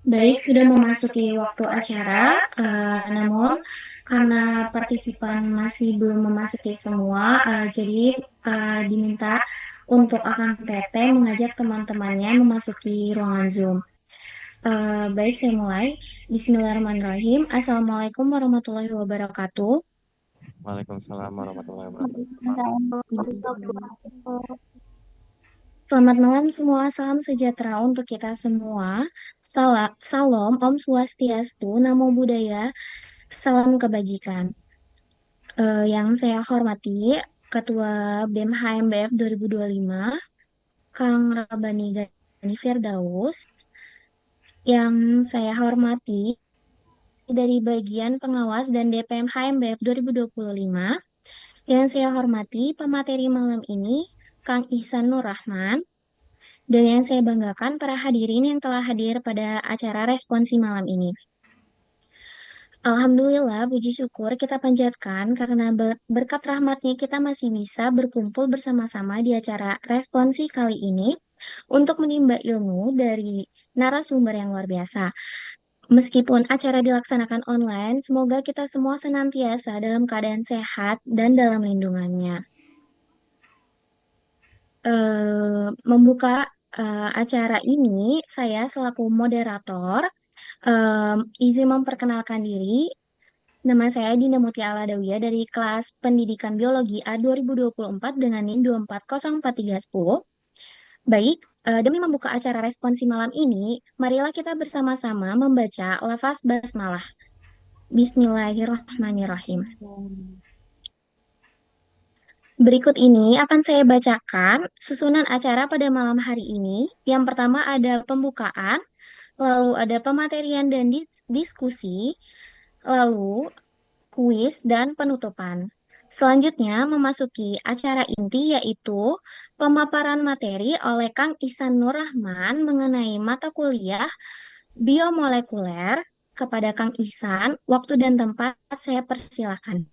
Baik, sudah memasuki waktu acara, namun karena partisipan masih belum memasuki semua, jadi diminta untuk Akang Teteh mengajak teman-temannya memasuki ruangan Zoom. Baik, saya mulai. Bismillahirrahmanirrahim. Assalamualaikum warahmatullahi wabarakatuh. Waalaikumsalam warahmatullahi wabarakatuh. Selamat malam semua, salam sejahtera untuk kita semua. Salam, Om Swastiastu, Namo Buddhaya, salam kebajikan. Yang saya hormati, Ketua BEM HMBF 2025, Kang Rabani Gani Firdaus. Yang saya hormati dari bagian pengawas dan DPM HMBF 2025. Yang saya hormati pemateri malam ini, Kang Ihsan Nur Rahman. Dan yang saya banggakan para hadirin yang telah hadir pada acara responsi malam ini. Alhamdulillah, puji syukur kita panjatkan karena berkat rahmatnya kita masih bisa berkumpul bersama-sama di acara responsi kali ini untuk menimba ilmu dari narasumber yang luar biasa. Meskipun acara dilaksanakan online, semoga kita semua senantiasa dalam keadaan sehat dan dalam lindungannya. Membuka acara ini, saya selaku moderator izin memperkenalkan diri. Nama saya Dina Mutia Aladawiyah dari kelas Pendidikan Biologi A 2024 dengan NIM 2404310. Baik, demi membuka acara responsi malam ini, marilah kita bersama-sama membaca lafaz basmalah. Bismillahirrahmanirrahim. Berikut ini akan saya bacakan susunan acara pada malam hari ini. Yang pertama ada pembukaan, lalu ada pematerian dan diskusi, lalu kuis dan penutupan. Selanjutnya memasuki acara inti yaitu pemaparan materi oleh Kang Ihsan Nur Rahman mengenai mata kuliah biomolekuler. Kepada Kang Ihsan, waktu dan tempat saya persilakan.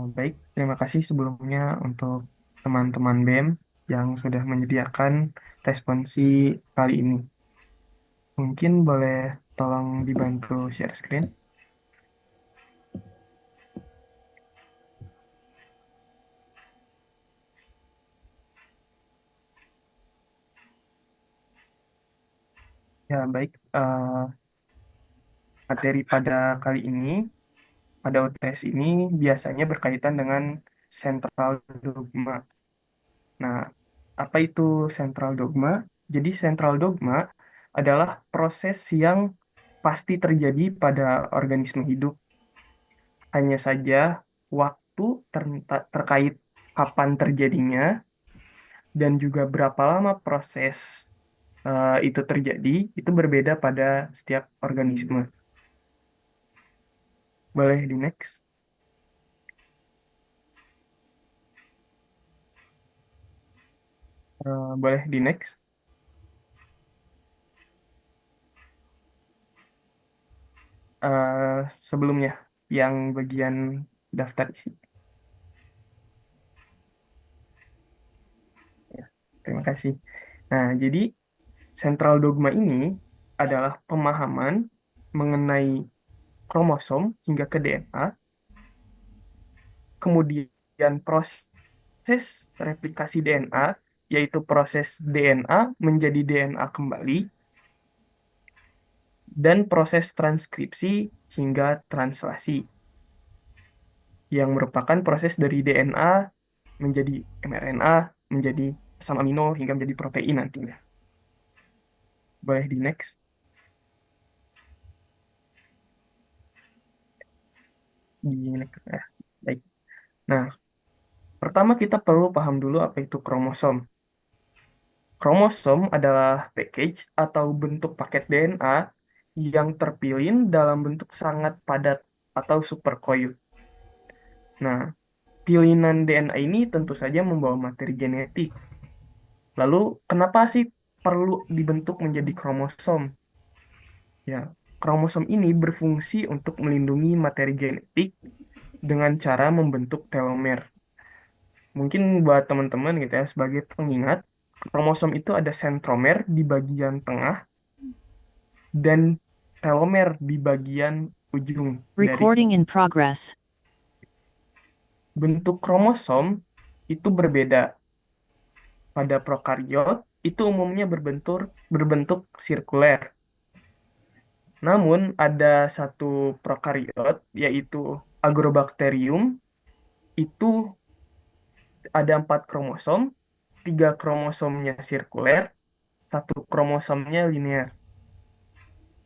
Baik, terima kasih sebelumnya untuk teman-teman BEM yang sudah menyediakan responsi kali ini. Mungkin boleh tolong dibantu share screen. Ya, baik. Materi pada kali ini, pada UTS ini biasanya berkaitan dengan central dogma. Nah, apa itu central dogma? Jadi central dogma adalah proses yang pasti terjadi pada organisme hidup. Hanya saja waktu terkait kapan terjadinya dan juga berapa lama proses itu terjadi itu berbeda pada setiap organisme. Boleh di next? Boleh di next? Sebelumnya yang bagian daftar isi. Ya, terima kasih. Nah, jadi central dogma ini adalah pemahaman mengenai kromosom hingga ke DNA, kemudian proses replikasi DNA, yaitu proses DNA menjadi DNA kembali, dan proses transkripsi hingga translasi, yang merupakan proses dari DNA menjadi mRNA, menjadi asam amino, hingga menjadi protein nantinya. Boleh di next? Di next ya. Baik. Nah, pertama kita perlu paham dulu apa itu kromosom. Kromosom adalah package atau bentuk paket DNA yang terpilin dalam bentuk sangat padat atau supercoil. Nah, pilihan DNA ini tentu saja membawa materi genetik. Lalu, kenapa sih perlu dibentuk menjadi kromosom? Ya, kromosom ini berfungsi untuk melindungi materi genetik dengan cara membentuk telomer. Mungkin buat teman-teman gitu ya, sebagai pengingat, kromosom itu ada sentromer di bagian tengah dan telomer di bagian ujung dari Recording in progress. bentuk kromosom itu berbeda. Pada prokariot itu umumnya berbentuk sirkuler. Namun ada satu prokariot yaitu Agrobacterium itu ada 4 kromosom, 3 kromosomnya sirkuler, 1 kromosomnya linear.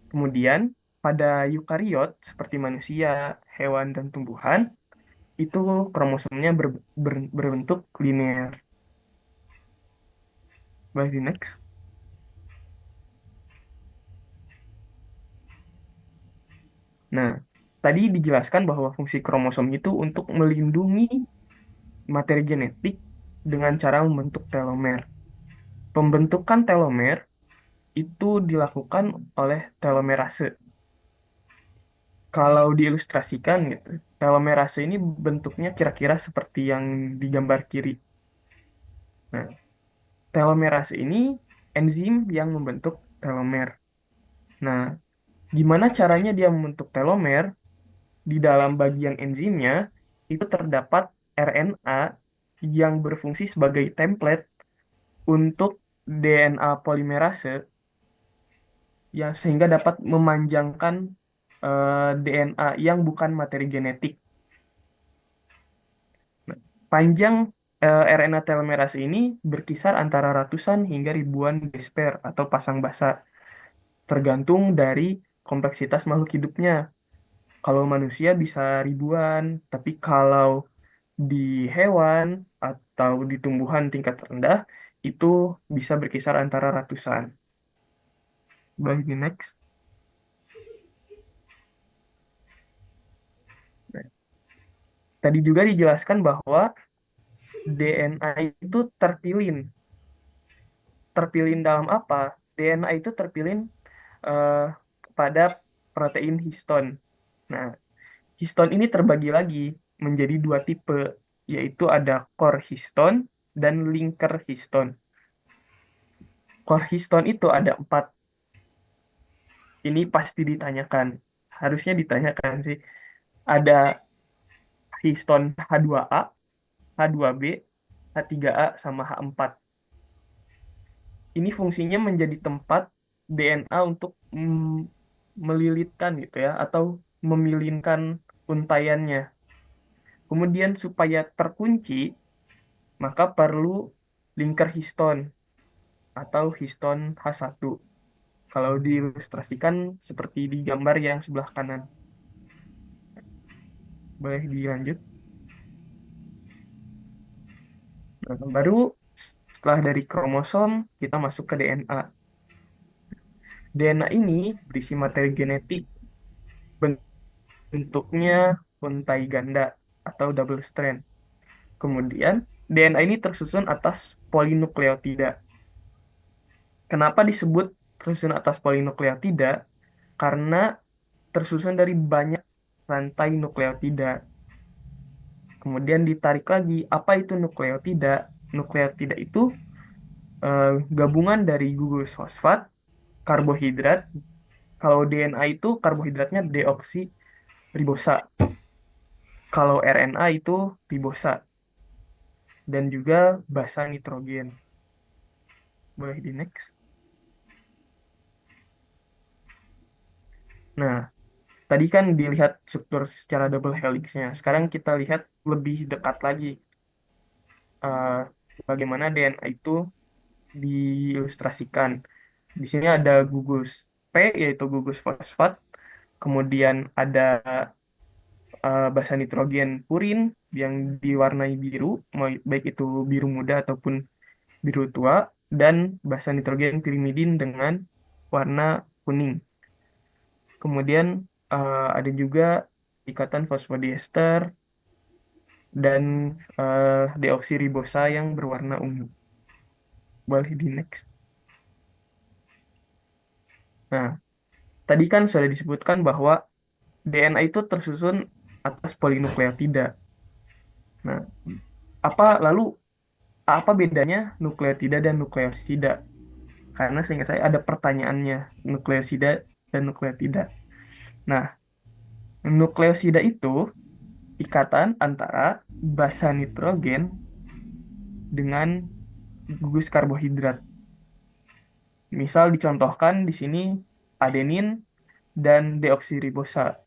Kemudian pada eukariot seperti manusia, hewan, dan tumbuhan itu kromosomnya berbentuk linear. Baik, di next. Nah, tadi dijelaskan bahwa fungsi kromosom itu untuk melindungi materi genetik dengan cara membentuk telomer. Pembentukan telomer itu dilakukan oleh telomerase. Kalau diilustrasikan gitu, telomerase ini bentuknya kira-kira seperti yang di gambar kiri. Nah, telomerase ini enzim yang membentuk telomer. Nah, gimana caranya dia membentuk telomer? Di dalam bagian enzimnya itu terdapat RNA yang berfungsi sebagai template untuk DNA polimerase yang sehingga dapat memanjangkan DNA yang bukan materi genetik. Nah, panjang RNA telomerase ini berkisar antara ratusan hingga ribuan base pair atau pasang basa, tergantung dari kompleksitas makhluk hidupnya. Kalau manusia bisa ribuan, tapi kalau di hewan atau di tumbuhan tingkat rendah itu bisa berkisar antara ratusan. Baik, di next. Nah, tadi juga dijelaskan bahwa DNA itu terpilin. Terpilin dalam apa? DNA itu terpilin eh, pada protein histon. Nah, histon ini terbagi lagi menjadi 2 tipe, yaitu ada core histon dan linker histon. Core histon itu ada 4. Ini pasti ditanyakan. Harusnya ditanyakan sih. Ada histon H2A, H2B, H3A, sama H4. Ini fungsinya menjadi tempat DNA untuk melilitkan gitu ya, atau memilinkan untaiannya. Kemudian supaya terkunci, maka perlu linker histon atau histon H1. Kalau diilustrasikan seperti di gambar yang sebelah kanan. Boleh dilanjut. Nah, baru setelah dari kromosom, kita masuk ke DNA. DNA ini berisi materi genetik, bentuknya untai ganda atau double strand. Kemudian, DNA ini tersusun atas polinukleotida. Kenapa disebut tersusun atas polinukleotida? Karena tersusun dari banyak rantai nukleotida. Kemudian ditarik lagi, apa itu nukleotida? Nukleotida itu eh, gabungan dari gugus fosfat, karbohidrat. Kalau DNA itu karbohidratnya deoksiribosa. Kalau RNA itu ribosa dan juga basa nitrogen. Boleh di next. Nah, tadi kan dilihat struktur secara double helixnya. Sekarang kita lihat lebih dekat lagi eh, bagaimana DNA itu diilustrasikan. Di sini ada gugus P, yaitu gugus fosfat. Kemudian ada basa nitrogen purin yang diwarnai biru, baik itu biru muda ataupun biru tua, dan basa nitrogen pirimidin dengan warna kuning. Kemudian ada juga ikatan fosfodiester dan deoksiribosa yang berwarna ungu. Boleh di next. Nah, tadi kan sudah disebutkan bahwa DNA itu tersusun atas polinukleotida. Nah, apa lalu Apa bedanya nukleotida dan nukleosida? Karena seingat saya ada pertanyaannya, nukleosida dan nukleotida. Nah, nukleosida itu ikatan antara basa nitrogen dengan gugus karbohidrat. Misal dicontohkan di sini adenin dan deoksiribosa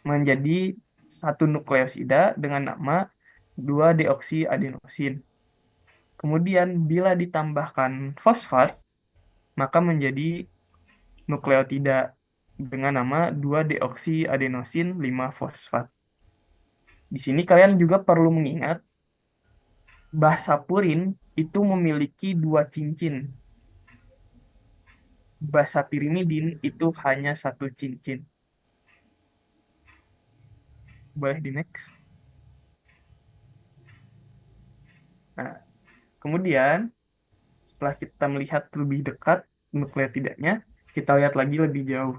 menjadi satu nukleosida dengan nama 2-deoksiadenosin. Kemudian bila ditambahkan fosfat, maka menjadi nukleotida dengan nama 2-deoksiadenosin 5-fosfat. Di sini kalian juga perlu mengingat basa purin itu memiliki dua cincin. Basa pirimidin itu hanya satu cincin. Boleh di next. Nah, kemudian setelah kita melihat lebih dekat nukleotidanya, kita lihat lagi lebih jauh.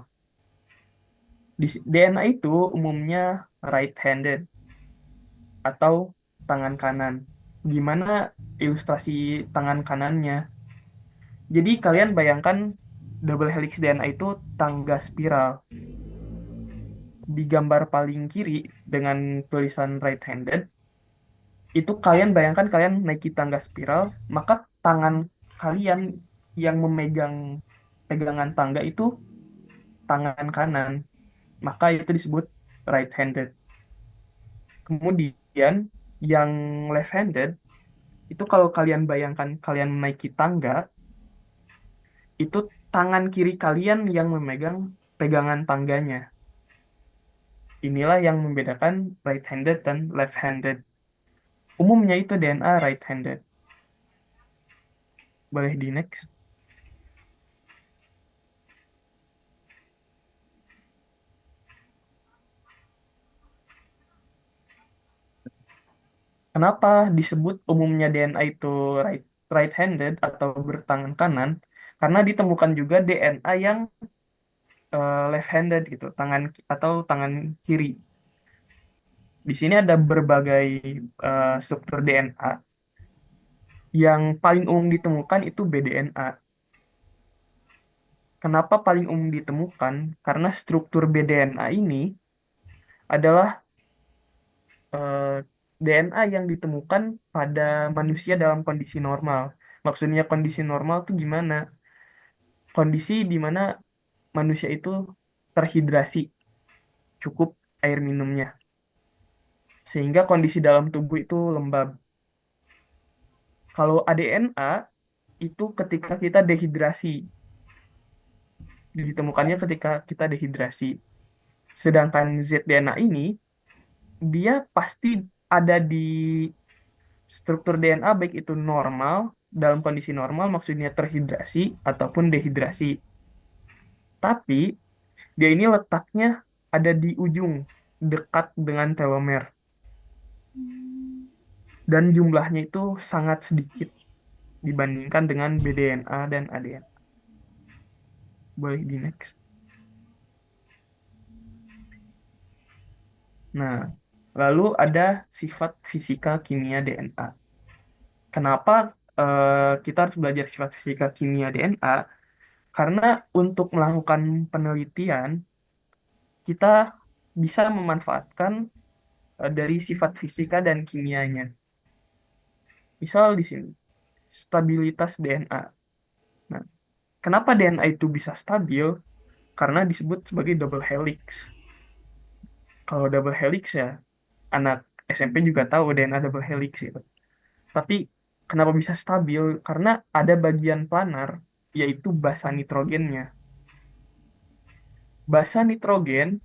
DNA itu umumnya right-handed atau tangan kanan. Gimana ilustrasi tangan kanannya? Jadi kalian bayangkan double helix DNA itu tangga spiral. Di gambar paling kiri dengan tulisan right-handed, itu kalian bayangkan kalian naiki tangga spiral, maka tangan kalian yang memegang pegangan tangga itu tangan kanan, maka itu disebut right-handed. Kemudian yang left-handed itu kalau kalian bayangkan kalian menaiki tangga, itu tangan kiri kalian yang memegang pegangan tangganya. Inilah yang membedakan right-handed dan left-handed. Umumnya itu DNA right-handed. Boleh di next. Kenapa disebut umumnya DNA itu right-handed atau bertangan kanan? Karena ditemukan juga DNA yang left-handed gitu, atau tangan kiri. Di sini ada berbagai struktur DNA. Yang paling umum ditemukan itu bDNA. Kenapa paling umum ditemukan? Karena struktur bDNA ini adalah eh, DNA yang ditemukan pada manusia dalam kondisi normal. Maksudnya kondisi normal itu gimana? Kondisi di mana manusia itu terhidrasi, cukup air minumnya. Sehingga kondisi dalam tubuh itu lembab. Kalau aDNA itu ketika kita dehidrasi, ditemukannya ketika kita dehidrasi. Sedangkan zDNA ini, dia pasti ada di struktur DNA baik itu normal, dalam kondisi normal maksudnya terhidrasi ataupun dehidrasi. Tapi dia ini letaknya ada di ujung, dekat dengan telomer. Dan jumlahnya itu sangat sedikit dibandingkan dengan bDNA dan aDNA. Boleh di next. Nah, lalu ada sifat fisika kimia DNA. Kenapa kita harus belajar sifat fisika kimia DNA? Karena untuk melakukan penelitian, kita bisa memanfaatkan dari sifat fisika dan kimianya. Misal di sini, stabilitas DNA. Nah, kenapa DNA itu bisa stabil? Karena disebut sebagai double helix. Kalau double helix ya, anak SMP juga tahu DNA double helix itu. Tapi kenapa bisa stabil? Karena ada bagian planar, yaitu basa nitrogennya. Basa nitrogen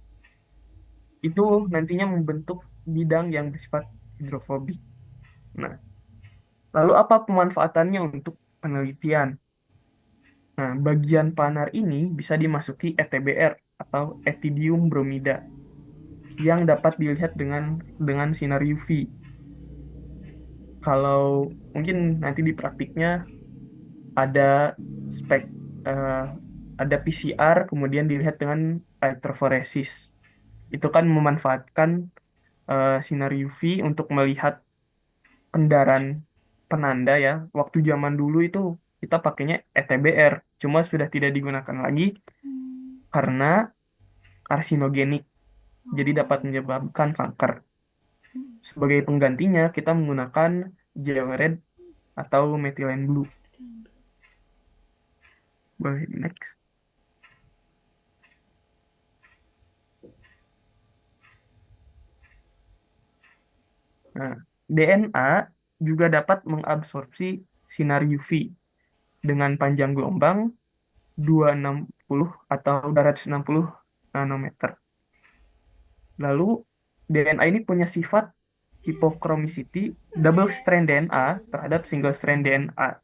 itu nantinya membentuk bidang yang bersifat hidrofobik. Nah, lalu apa pemanfaatannya untuk penelitian? Nah, bagian planar ini bisa dimasuki ETBR atau etidium bromida yang dapat dilihat dengan sinar UV. Kalau mungkin nanti di praktiknya ada spek eh, ada PCR kemudian dilihat dengan elektroforesis. Itu kan memanfaatkan sinar UV untuk melihat kendaraan. penanda ya. Waktu zaman dulu itu kita pakainya ETBR, cuma sudah tidak digunakan lagi Hmm. karena karsinogenik, jadi dapat Oh. menyebabkan kanker. Hmm. Sebagai penggantinya, kita menggunakan Red atau methylene blue. Boleh di next. Nah, DNA juga dapat mengabsorpsi sinar UV dengan panjang gelombang 260 atau 260 nanometer. Lalu, DNA ini punya sifat hypochronicity double strand DNA terhadap single strand DNA.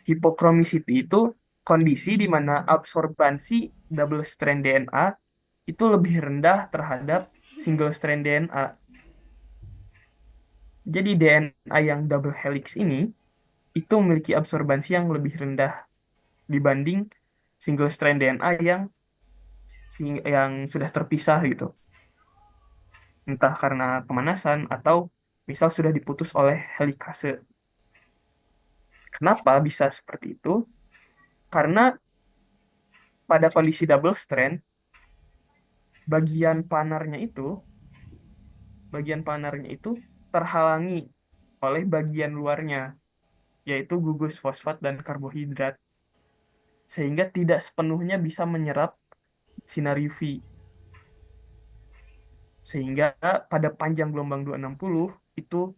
Hypochronicity itu kondisi di mana absorbansi double strand DNA itu lebih rendah terhadap single strand DNA. Jadi DNA yang double helix ini itu memiliki absorbansi yang lebih rendah dibanding single strand DNA yang sudah terpisah gitu. Entah karena pemanasan atau misal sudah diputus oleh helikase. Kenapa bisa seperti itu? Karena pada kondisi double strand, bagian planarnya itu, bagian planarnya itu terhalangi oleh bagian luarnya, yaitu gugus fosfat dan karbohidrat, sehingga tidak sepenuhnya bisa menyerap sinar UV. Sehingga pada panjang gelombang 260 itu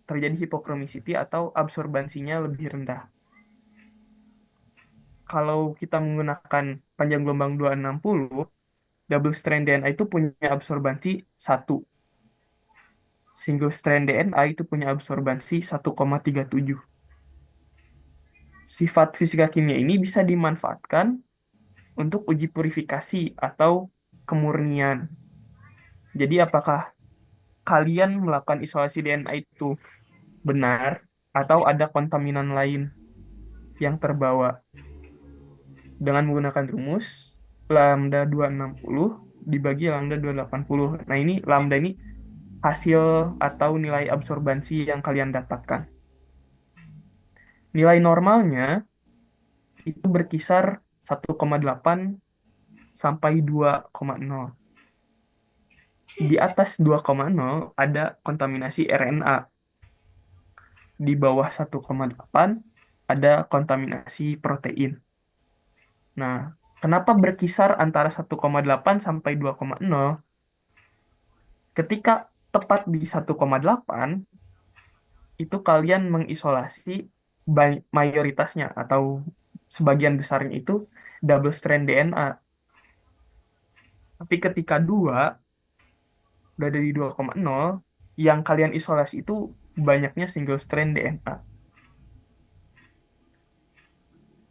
terjadi hipochronicity atau absorbansinya lebih rendah. Kalau kita menggunakan panjang gelombang 260, double strand DNA itu punya absorbansi 1. Single strand DNA itu punya absorbansi 1,37. Sifat fisika kimia ini bisa dimanfaatkan untuk uji purifikasi atau kemurnian. Jadi apakah kalian melakukan isolasi DNA itu benar atau ada kontaminan lain yang terbawa dengan menggunakan rumus lambda 260 dibagi lambda 280. Nah, ini lambda ini hasil atau nilai absorbansi yang kalian dapatkan. Nilai normalnya itu berkisar 1,8 sampai 2,0. Di atas 2,0 ada kontaminasi RNA. Di bawah 1,8 ada kontaminasi protein. Nah, kenapa berkisar antara 1,8 sampai 2,0? Ketika tepat di 1,8, itu kalian mengisolasi mayoritasnya atau sebagian besarnya itu double strand DNA. Tapi ketika 2 udah dari 2,0, yang kalian isolasi itu banyaknya single strand DNA.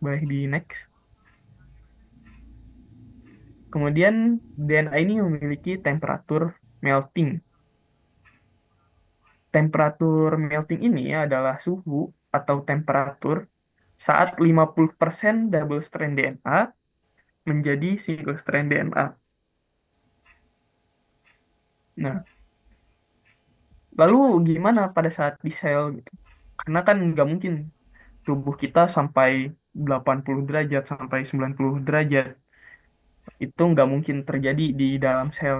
Boleh di next. Kemudian DNA ini memiliki temperatur melting. Temperatur melting ini adalah suhu atau temperatur saat 50% double strand DNA menjadi single strand DNA. Nah, lalu gimana pada saat di sel gitu? Karena kan nggak mungkin tubuh kita sampai 80 derajat sampai 90 derajat. Itu nggak mungkin terjadi di dalam sel.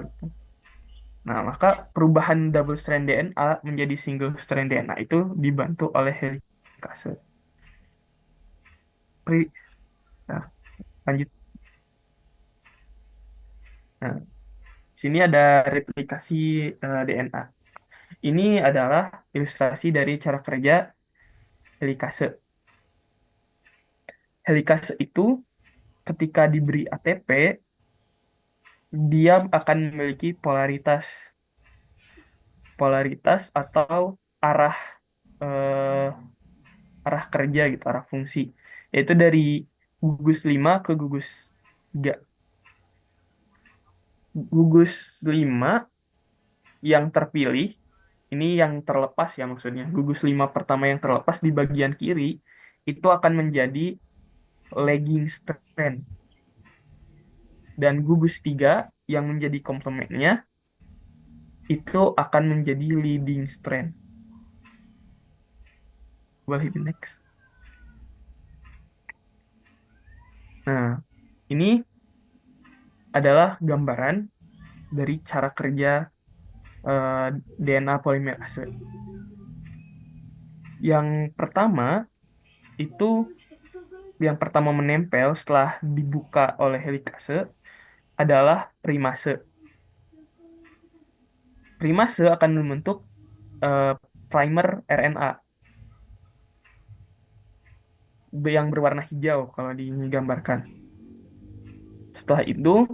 Nah, maka perubahan double strand DNA menjadi single strand DNA itu dibantu oleh helikase. Pri- Nah, lanjut. Nah, sini ada replikasi DNA. Ini adalah ilustrasi dari cara kerja helikase. Helikase itu ketika diberi ATP, dia akan memiliki polaritas, polaritas atau arah eh, arah kerja gitu, arah fungsi, yaitu dari gugus 5 ke gugus 3. Gugus 5 yang terpilih, ini yang terlepas ya maksudnya, gugus 5 pertama yang terlepas di bagian kiri, itu akan menjadi lagging strand. Dan gugus 3 yang menjadi komplementnya, itu akan menjadi leading strand. Boleh di next. Nah, ini adalah gambaran dari cara kerja eh, DNA polimerase. Yang pertama itu yang pertama menempel setelah dibuka oleh helikase adalah primase. Primase akan membentuk eh, primer RNA yang berwarna hijau kalau digambarkan. Setelah itu,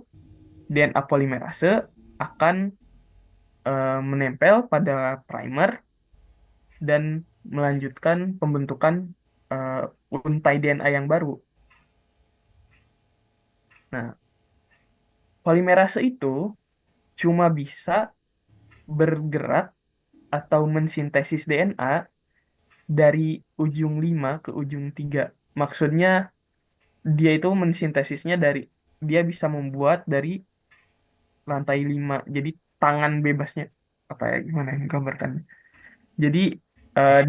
DNA polimerase akan menempel pada primer dan melanjutkan pembentukan eh, untai DNA yang baru. Nah, polimerase itu cuma bisa bergerak atau mensintesis DNA dari ujung 5 ke ujung 3. Maksudnya dia itu mensintesisnya dia bisa membuat dari lantai 5. Jadi tangan bebasnya apa ya gimana yang gambarkannya. Jadi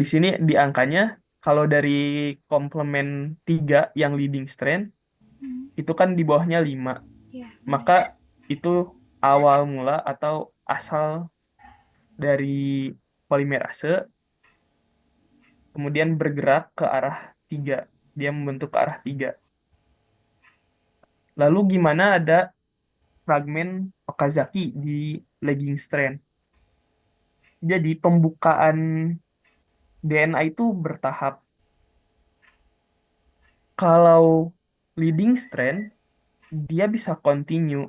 di sini di angkanya kalau dari komplement 3 yang leading strand Hmm. itu kan di bawahnya 5. Ya, Maka itu awal mula atau asal dari polimerase kemudian bergerak ke arah 3. Dia membentuk ke arah 3. Lalu gimana ada fragmen Okazaki di lagging strand. Jadi pembukaan DNA itu bertahap. Kalau leading strand dia bisa continue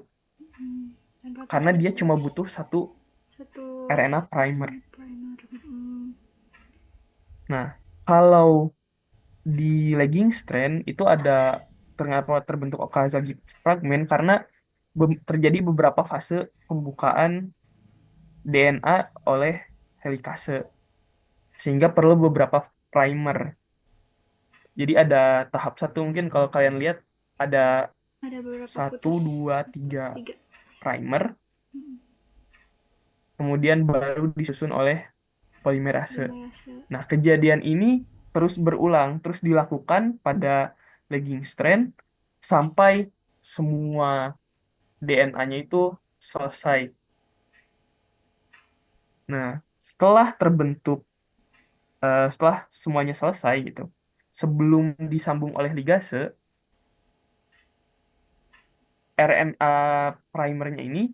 tanpa karena dia terputus. cuma butuh satu Satu RNA primer. primer. Nah, kalau di lagging strand itu ada ternyata terbentuk Okazaki fragment karena terjadi beberapa fase pembukaan DNA oleh helikase sehingga perlu beberapa primer. Jadi ada tahap satu mungkin kalau kalian lihat ada Ada beberapa satu, putus. dua, tiga 3. primer, kemudian baru disusun oleh polimerase. Primerase. Nah, kejadian ini terus berulang, terus dilakukan pada lagging strand sampai semua DNA-nya itu selesai. Nah, setelah terbentuk, setelah semuanya selesai gitu, sebelum disambung oleh ligase, RNA primernya ini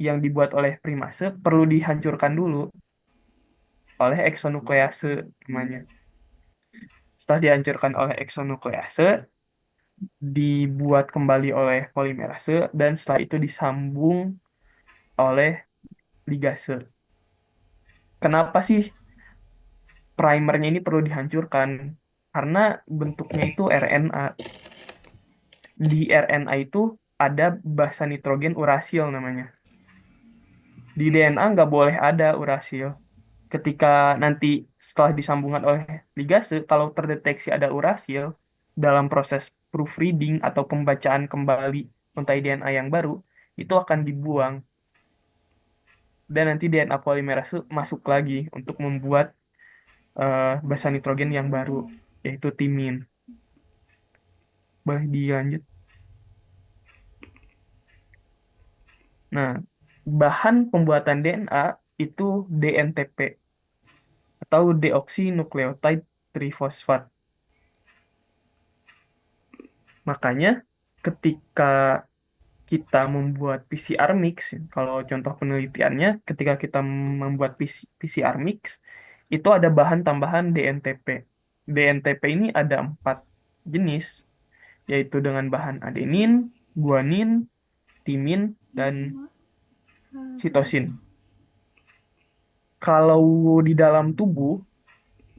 yang dibuat oleh primase perlu dihancurkan dulu oleh eksonuklease namanya. Setelah dihancurkan oleh eksonuklease, dibuat kembali oleh polimerase dan setelah itu disambung oleh ligase. Kenapa sih primernya ini perlu dihancurkan? Karena bentuknya itu RNA. Di RNA itu ada basa nitrogen urasil namanya. Di DNA nggak boleh ada urasil. Ketika nanti setelah disambungkan oleh ligase, kalau terdeteksi ada urasil dalam proses proofreading atau pembacaan kembali untai DNA yang baru, itu akan dibuang dan nanti DNA polimerase masuk lagi untuk membuat basa nitrogen yang baru, yaitu timin. Boleh dilanjut. Nah, bahan pembuatan DNA itu DNTP atau deoxynukleotide trifosfat. Makanya ketika kita membuat PCR mix, kalau contoh penelitiannya, ketika kita membuat PCR mix, itu ada bahan tambahan DNTP. DNTP ini ada 4 jenis, yaitu dengan bahan adenin, guanin, timin, dan sitosin. Kalau di dalam tubuh,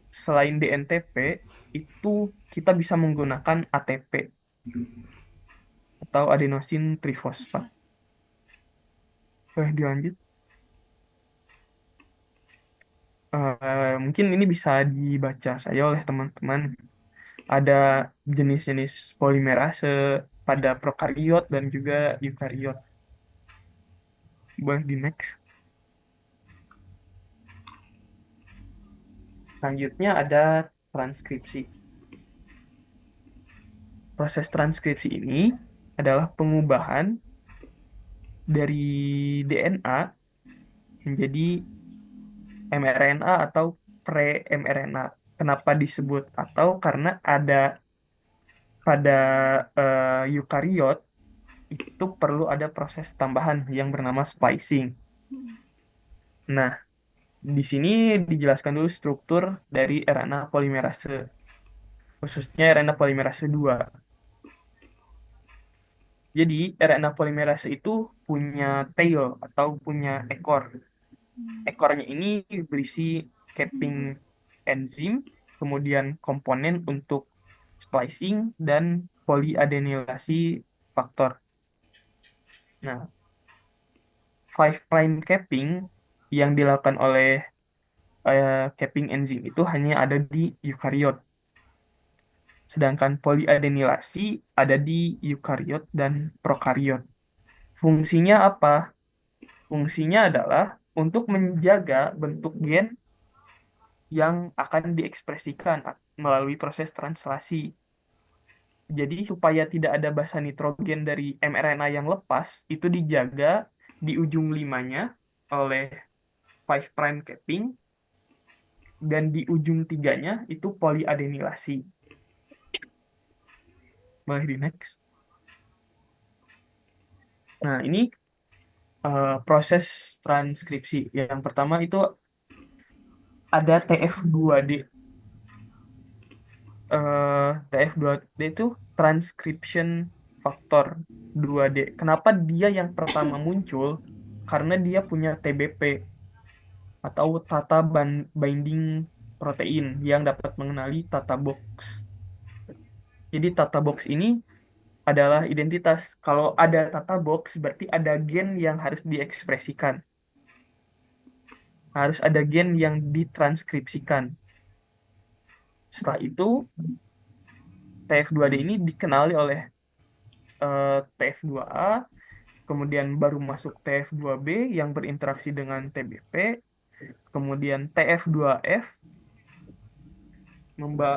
selain DNTP, itu kita bisa menggunakan ATP atau adenosin trifosfat. Dilanjut. Mungkin ini bisa dibaca saya oleh teman-teman. Ada jenis-jenis polimerase pada prokariot dan juga eukariot. Boleh di next. Selanjutnya ada transkripsi. Proses transkripsi ini adalah pengubahan dari DNA menjadi mRNA atau pre-mRNA. Kenapa disebut atau? Karena ada pada eukariot itu perlu ada proses tambahan yang bernama splicing. Nah, di sini dijelaskan dulu struktur dari RNA polimerase, khususnya RNA polimerase 2. Jadi, RNA polimerase itu punya tail atau punya ekor. Ekornya ini berisi capping enzim, kemudian komponen untuk splicing dan poliadenilasi faktor. Nah, 5' capping yang dilakukan oleh capping enzim itu hanya ada di eukariot. Sedangkan poliadenilasi ada di eukariot dan prokariot. Fungsinya apa? Fungsinya adalah untuk menjaga bentuk gen yang akan diekspresikan melalui proses translasi. Jadi supaya tidak ada basa nitrogen dari mRNA yang lepas, itu dijaga di ujung limanya oleh 5' capping, dan di ujung tiganya itu poliadenilasi. Boleh di next. Nah, ini proses transkripsi. Yang pertama itu ada TF2D. TF2D itu transcription factor 2D. Kenapa dia yang pertama muncul? Karena dia punya TBP atau binding protein yang dapat mengenali tata box. Jadi tata box ini adalah identitas. Kalau ada tata box, berarti ada gen yang harus diekspresikan. Harus ada gen yang ditranskripsikan. Setelah itu, TF2D ini dikenali oleh TF2A, kemudian baru masuk TF2B yang berinteraksi dengan TBP, kemudian TF2F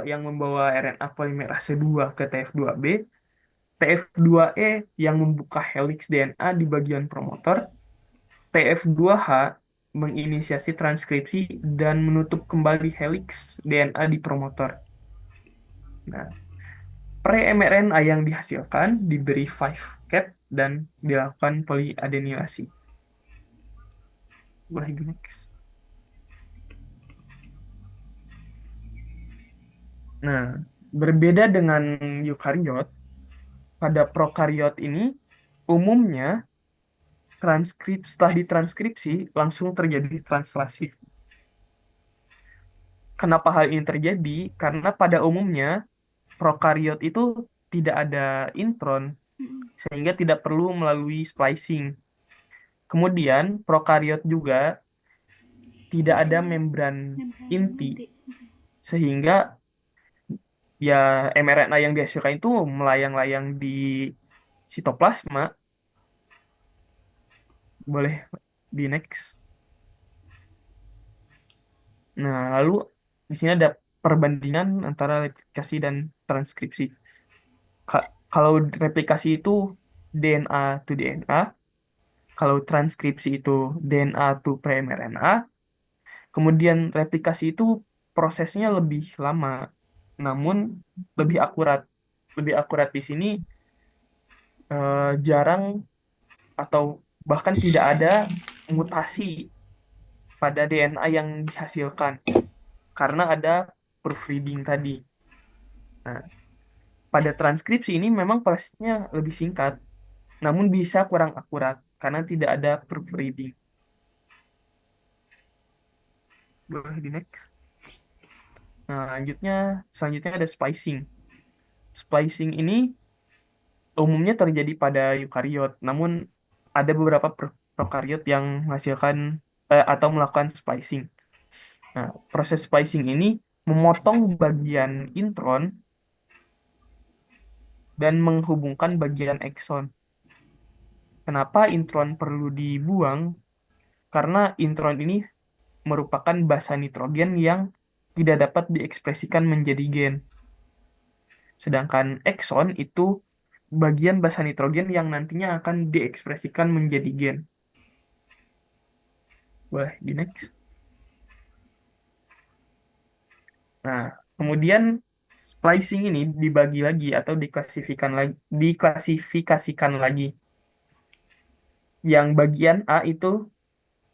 yang membawa RNA polimerase 2 ke TF2B, TF2E yang membuka helix DNA di bagian promotor, TF2H menginisiasi transkripsi dan menutup kembali helix DNA di promotor. Nah, pre-mRNA yang dihasilkan diberi 5' dan dilakukan poliadenilasi. Boleh di next. Nah, berbeda dengan eukariot, pada prokariot ini umumnya setelah ditranskripsi langsung terjadi translasi. Kenapa hal ini terjadi? Karena pada umumnya prokariot itu tidak ada intron, sehingga tidak perlu melalui splicing. Kemudian prokariot juga tidak ada membran inti, sehingga ya mRNA yang dihasilkan itu melayang-layang di sitoplasma. Boleh di next. Nah, lalu di sini ada perbandingan antara replikasi dan transkripsi. Kalau replikasi itu DNA to DNA, kalau transkripsi itu DNA to pre-mRNA, kemudian replikasi itu prosesnya lebih lama, namun lebih akurat. Lebih akurat di sini jarang atau bahkan tidak ada mutasi pada DNA yang dihasilkan karena ada proofreading tadi. Nah, pada transkripsi ini memang prosesnya lebih singkat, namun bisa kurang akurat karena tidak ada proofreading. Boleh di next. Nah, selanjutnya ada splicing. Splicing ini umumnya terjadi pada eukariot, namun ada beberapa prokariot yang menghasilkan atau melakukan splicing. Nah, proses splicing ini memotong bagian intron dan menghubungkan bagian ekson. Kenapa intron perlu dibuang? Karena intron ini merupakan basa nitrogen yang tidak dapat diekspresikan menjadi gen. Sedangkan ekson itu bagian basa nitrogen yang nantinya akan diekspresikan menjadi gen. Boleh di next. Nah, kemudian splicing ini dibagi lagi atau diklasifikasikan lagi. Yang bagian A itu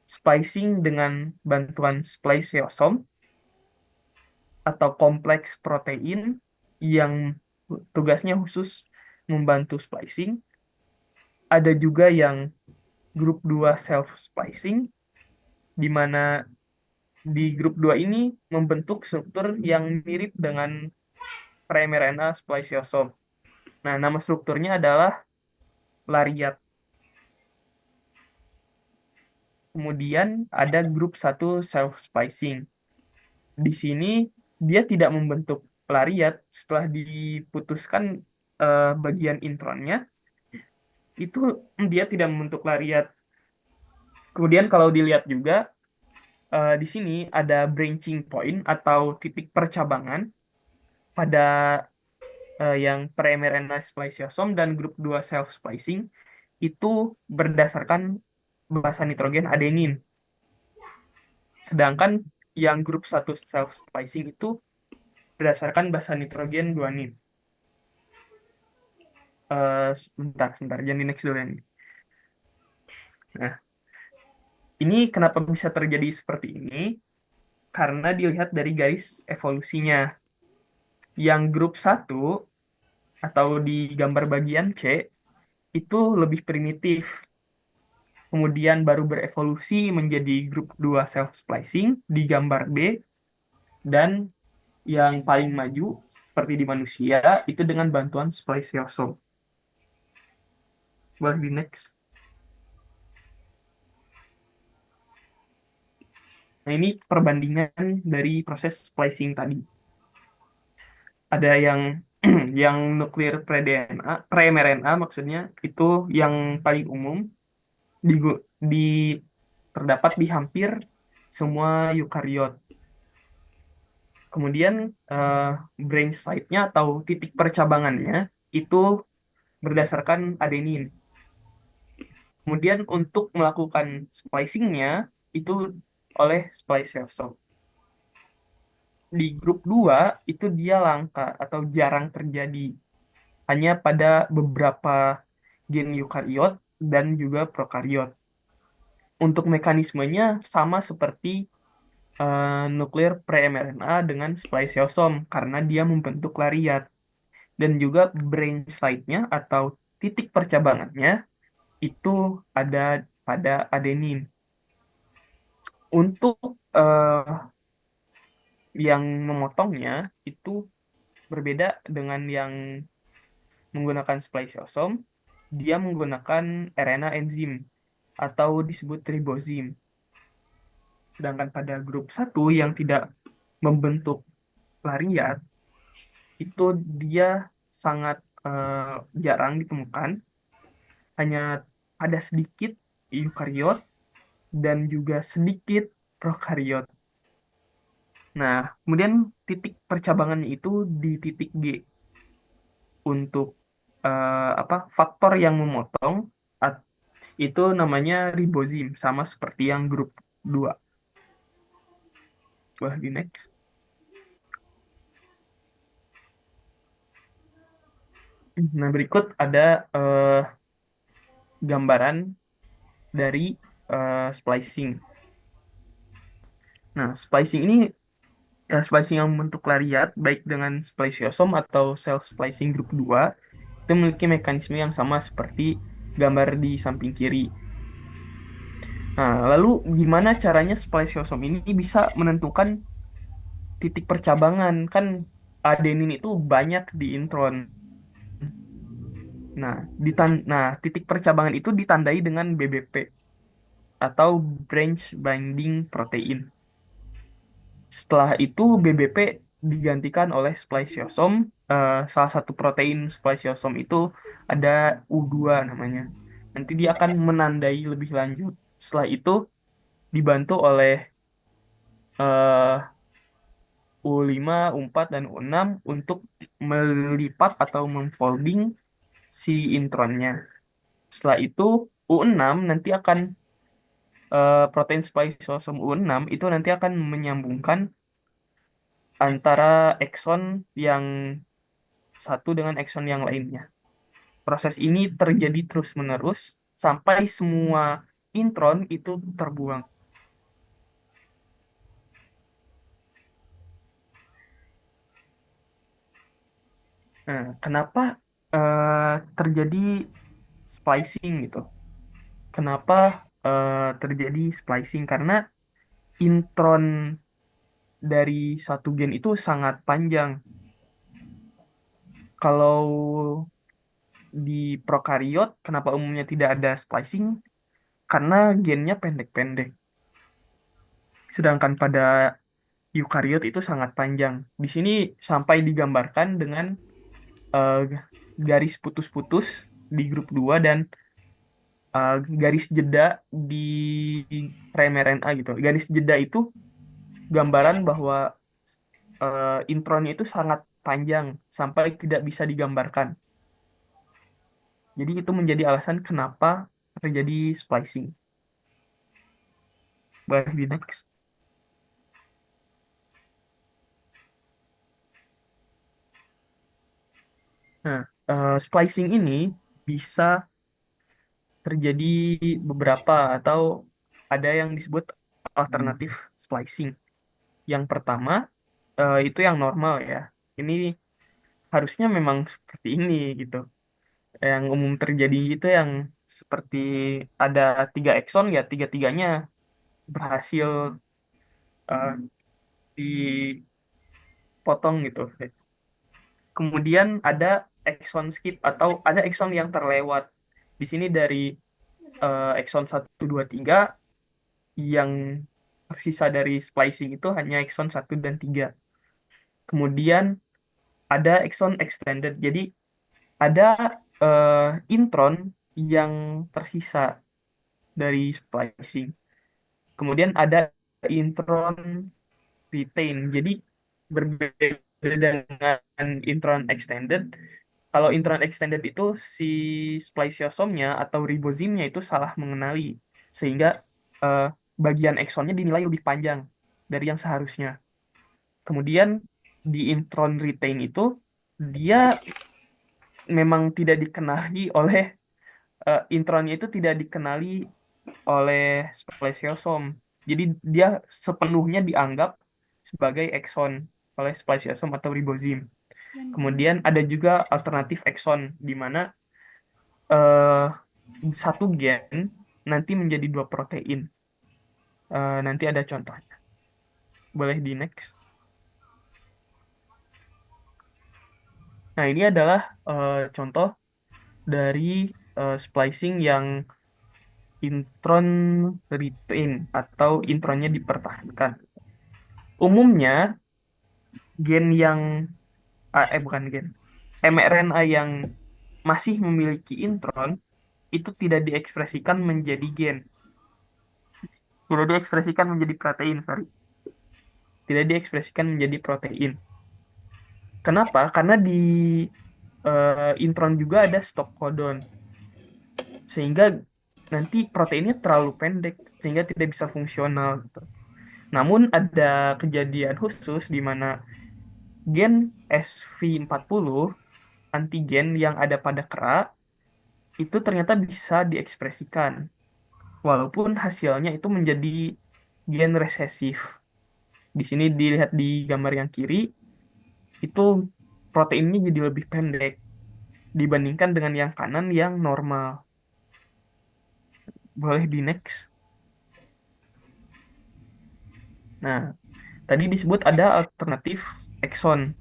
splicing dengan bantuan spliceosome atau kompleks protein yang tugasnya khusus membantu splicing. Ada juga yang grup 2 self splicing, di mana di grup 2 ini membentuk struktur yang mirip dengan primer RNA spliceosome. Nah, nama strukturnya adalah lariat. Kemudian ada grup 1 self splicing. Di sini dia tidak membentuk lariat setelah diputuskan bagian intronnya, itu dia tidak membentuk lariat. Kemudian kalau dilihat juga di sini ada branching point atau titik percabangan pada yang pre-mRNA spliceosome dan grup 2 self splicing itu berdasarkan basa nitrogen adenin. Sedangkan yang grup 1 self splicing itu berdasarkan basa nitrogen guanin. Sebentar, jangan di next dulu yang ini. Nah, ini kenapa bisa terjadi seperti ini? Karena dilihat dari garis evolusinya. Yang grup 1 atau di gambar bagian C itu lebih primitif. Kemudian baru berevolusi menjadi grup 2 self splicing di gambar B, dan yang paling maju seperti di manusia itu dengan bantuan spliceosome. Boleh di next. Nah, ini perbandingan dari proses splicing tadi. Ada yang yang nuklir pre-DNA, pre-mRNA maksudnya, itu yang paling umum di, di terdapat di hampir semua eukariot. Kemudian eh, branch site-nya atau titik percabangannya itu berdasarkan adenin. Kemudian untuk melakukan splicing-nya itu oleh spliceosome. Di grup 2 itu dia langka atau jarang terjadi. Hanya pada beberapa gen eukariot dan juga prokariot. Untuk mekanismenya sama seperti nuklir pre-mRNA dengan spliceosome karena dia membentuk lariat. Dan juga branch site-nya atau titik percabangannya itu ada pada adenin. Untuk yang memotongnya itu berbeda dengan yang menggunakan spliceosome. Dia menggunakan RNA enzim atau disebut ribozim. Sedangkan pada grup 1 yang tidak membentuk lariat, itu dia sangat jarang ditemukan, hanya ada sedikit eukariot dan juga sedikit prokariot. Nah, kemudian titik percabangannya itu di titik G. Untuk apa faktor yang memotong at- itu namanya ribozim, sama seperti yang grup 2. Wah, di next. Nah, berikut ada gambaran dari splicing. Nah, splicing ini splicing yang membentuk lariat baik dengan spliceosome atau self splicing grup 2 itu memiliki mekanisme yang sama seperti gambar di samping kiri. Nah, lalu gimana caranya spliceosome ini bisa menentukan titik percabangan? Kan adenin itu banyak di intron. Nah, titik percabangan itu ditandai dengan BBP atau branch binding protein. Setelah itu BBP digantikan oleh spliceosome. Salah satu protein spliceosome itu ada U2 namanya. Nanti dia akan menandai lebih lanjut. Setelah itu dibantu oleh eh, U5, U4, dan U6 untuk melipat atau memfolding si intronnya. Setelah itu U6 nanti akan protein spliceosome U6 itu nanti akan menyambungkan antara ekson yang satu dengan ekson yang lainnya. Proses ini terjadi terus-menerus sampai semua intron itu terbuang. Nah, kenapa terjadi splicing gitu? Kenapa terjadi splicing? Karena intron dari satu gen itu sangat panjang. Kalau di prokariot, kenapa umumnya tidak ada splicing? Karena gennya pendek-pendek. Sedangkan pada eukariot itu sangat panjang. Di sini sampai digambarkan dengan eh, garis putus-putus di grup 2 dan garis jeda di prMRNA gitu. Garis jeda itu gambaran bahwa intronnya itu sangat panjang sampai tidak bisa digambarkan. Jadi itu menjadi alasan kenapa terjadi splicing. Boleh di next. Nah, splicing ini bisa terjadi beberapa atau ada yang disebut alternatif splicing. Yang pertama, itu yang normal ya. Ini harusnya memang seperti ini gitu. Yang umum terjadi itu yang seperti ada 3 ekson ya, tiga-tiganya berhasil dipotong gitu. Kemudian ada ekson skip atau ada ekson yang terlewat. Di sini dari ekson 1, 2, 3 yang tersisa dari splicing itu hanya ekson 1 dan 3. Kemudian ada ekson extended. Jadi ada eh, intron yang tersisa dari splicing. Kemudian ada intron retain. Jadi berbeda dengan intron extended. Kalau intron extended itu si spliciosomnya atau ribozimnya itu salah mengenali sehingga eh, bagian eksonnya dinilai lebih panjang dari yang seharusnya. Kemudian di intron retain itu dia memang tidak dikenali oleh intronnya itu tidak dikenali oleh spliceosome. Jadi dia sepenuhnya dianggap sebagai ekson oleh spliceosome atau ribozim. Kemudian ada juga alternatif ekson di mana eh, satu gen nanti menjadi 2 protein. Nanti ada contohnya. Boleh di next. Nah, ini adalah contoh dari splicing yang intron retain atau intronnya dipertahankan. Umumnya gen yang bukan gen, mRNA yang masih memiliki intron itu tidak diekspresikan menjadi gen, tidak diekspresikan menjadi protein, sorry, tidak diekspresikan menjadi protein. Kenapa? Karena di intron juga ada stop codon, sehingga nanti proteinnya terlalu pendek sehingga tidak bisa fungsional gitu. Namun ada kejadian khusus di mana gen SV40 antigen yang ada pada kera itu ternyata bisa diekspresikan walaupun hasilnya itu menjadi gen resesif. Di sini dilihat di gambar yang kiri itu proteinnya jadi lebih pendek dibandingkan dengan yang kanan yang normal. Boleh di next. Nah, tadi disebut ada alternatif ekson.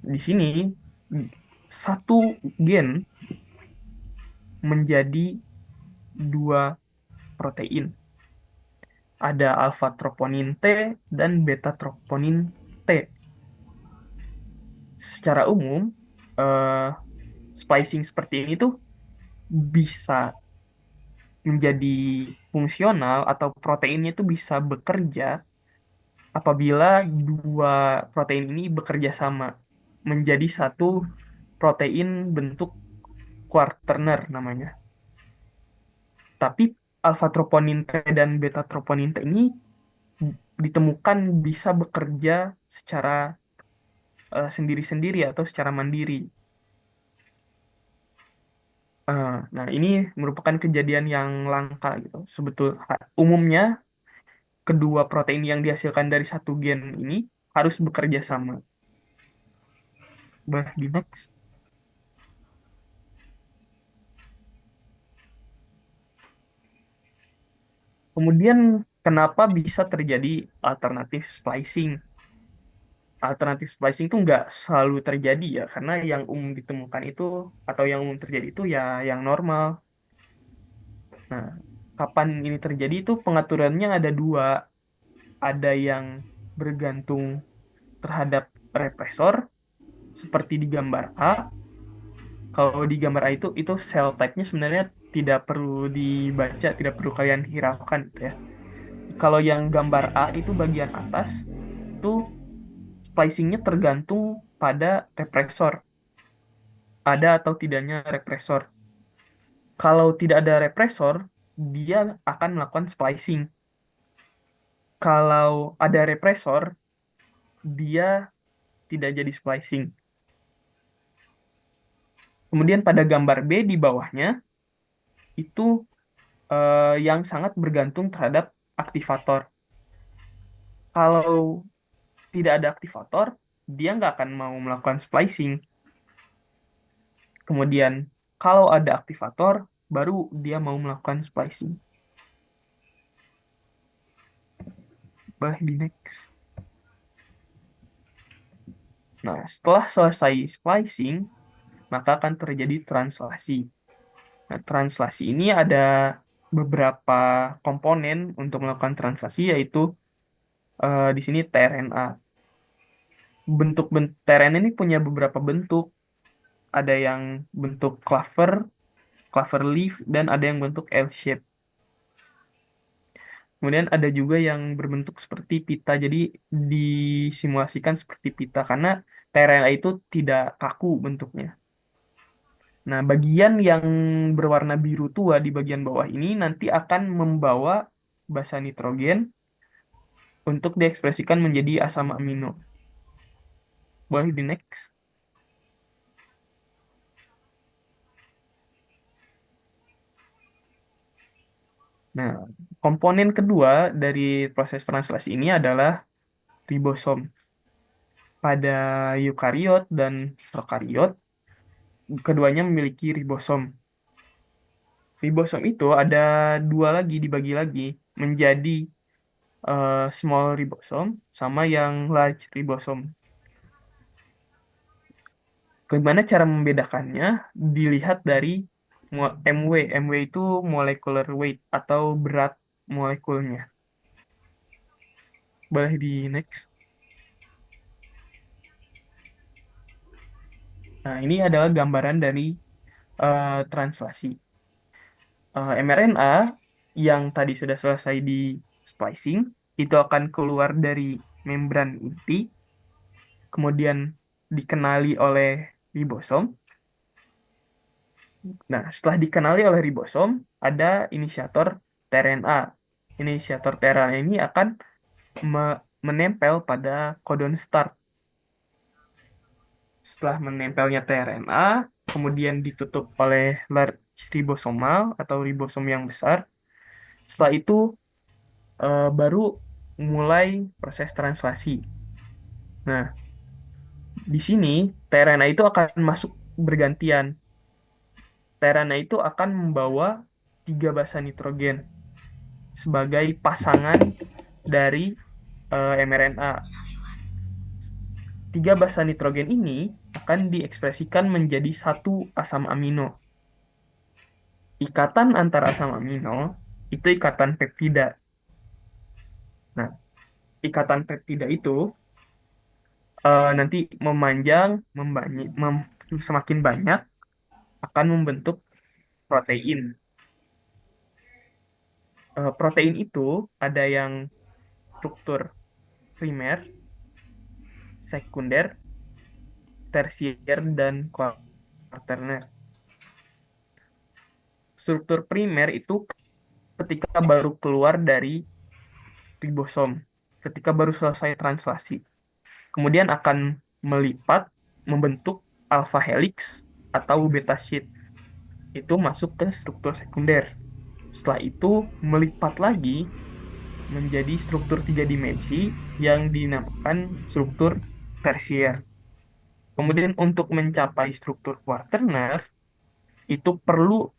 Di sini satu gen menjadi 2 protein. Ada alfa troponin T dan beta troponin T. Secara umum, eh, splicing seperti ini tuh bisa menjadi fungsional atau proteinnya itu bisa bekerja apabila dua protein ini bekerja sama menjadi satu protein bentuk quaterner namanya. Tapi alfa troponin T dan beta troponin T ini ditemukan bisa bekerja secara sendiri-sendiri atau secara mandiri. Nah, ini merupakan kejadian yang langka gitu. Umumnya kedua protein yang dihasilkan dari satu gen ini harus bekerja sama. Di next. Kemudian kenapa bisa terjadi alternatif splicing? Alternatif splicing itu nggak selalu terjadi ya, karena yang umum ditemukan itu atau yang umum terjadi itu ya yang normal. Nah, kapan ini terjadi itu pengaturannya ada dua. Ada yang bergantung terhadap represor, seperti di gambar A. Kalau di gambar A itu cell type-nya sebenarnya tidak perlu dibaca, tidak perlu kalian hiraukan gitu ya. Kalau yang gambar A itu bagian atas, itu splicing-nya tergantung pada represor. Ada atau tidaknya represor. Kalau tidak ada represor, dia akan melakukan splicing. Kalau ada represor, dia tidak jadi splicing. Kemudian pada gambar B di bawahnya, itu yang sangat bergantung terhadap aktivator. Kalau tidak ada aktivator, dia nggak akan mau melakukan splicing. Kemudian, kalau ada aktivator, baru dia mau melakukan splicing. Boleh di next. Nah, setelah selesai splicing, maka akan terjadi translasi. Nah, translasi ini ada beberapa komponen untuk melakukan translasi, yaitu di sini tRNA. Bentuk-bentuk tRNA ini punya beberapa bentuk. Ada yang bentuk clover leaf, dan ada yang bentuk L-shape. Kemudian ada juga yang berbentuk seperti pita, jadi disimulasikan seperti pita karena tRNA itu tidak kaku bentuknya. Nah, bagian yang berwarna biru tua di bagian bawah ini nanti akan membawa basa nitrogen untuk diekspresikan menjadi asam amino. Boleh di next. Nah, komponen kedua dari proses translasi ini adalah ribosom. Pada eukariot dan prokariot, keduanya memiliki ribosom. Ribosom itu ada dua lagi, dibagi lagi menjadi small ribosom sama yang large ribosom. Bagaimana cara membedakannya? Dilihat dari MW. MW itu molecular weight atau berat molekulnya. Boleh di next. Nah, ini adalah gambaran dari translasi. mRNA yang tadi sudah selesai di splicing itu akan keluar dari membran inti, kemudian dikenali oleh ribosom. Nah, setelah dikenali oleh ribosom, ada inisiator tRNA. Inisiator tRNA ini akan menempel pada codon start. Setelah menempelnya tRNA, kemudian ditutup oleh large ribosomal atau ribosom yang besar. Setelah itu baru mulai proses translasi. Nah, di sini tRNA itu akan masuk bergantian. tRNA itu akan membawa tiga basa nitrogen sebagai pasangan dari mRNA. Tiga basa nitrogen ini akan diekspresikan menjadi satu asam amino. Ikatan antar asam amino itu ikatan peptida. Nah, ikatan peptida itu nanti memanjang, semakin banyak akan membentuk protein. Protein itu ada yang struktur primer, sekunder, tersier, dan kuaterner. Struktur primer itu ketika baru keluar dari ribosom, ketika baru selesai translasi. Kemudian akan melipat, membentuk alpha helix atau beta sheet. Itu masuk ke struktur sekunder. Setelah itu melipat lagi menjadi struktur tiga dimensi yang dinamakan struktur tersier. Kemudian untuk mencapai struktur kuaterner, itu perlu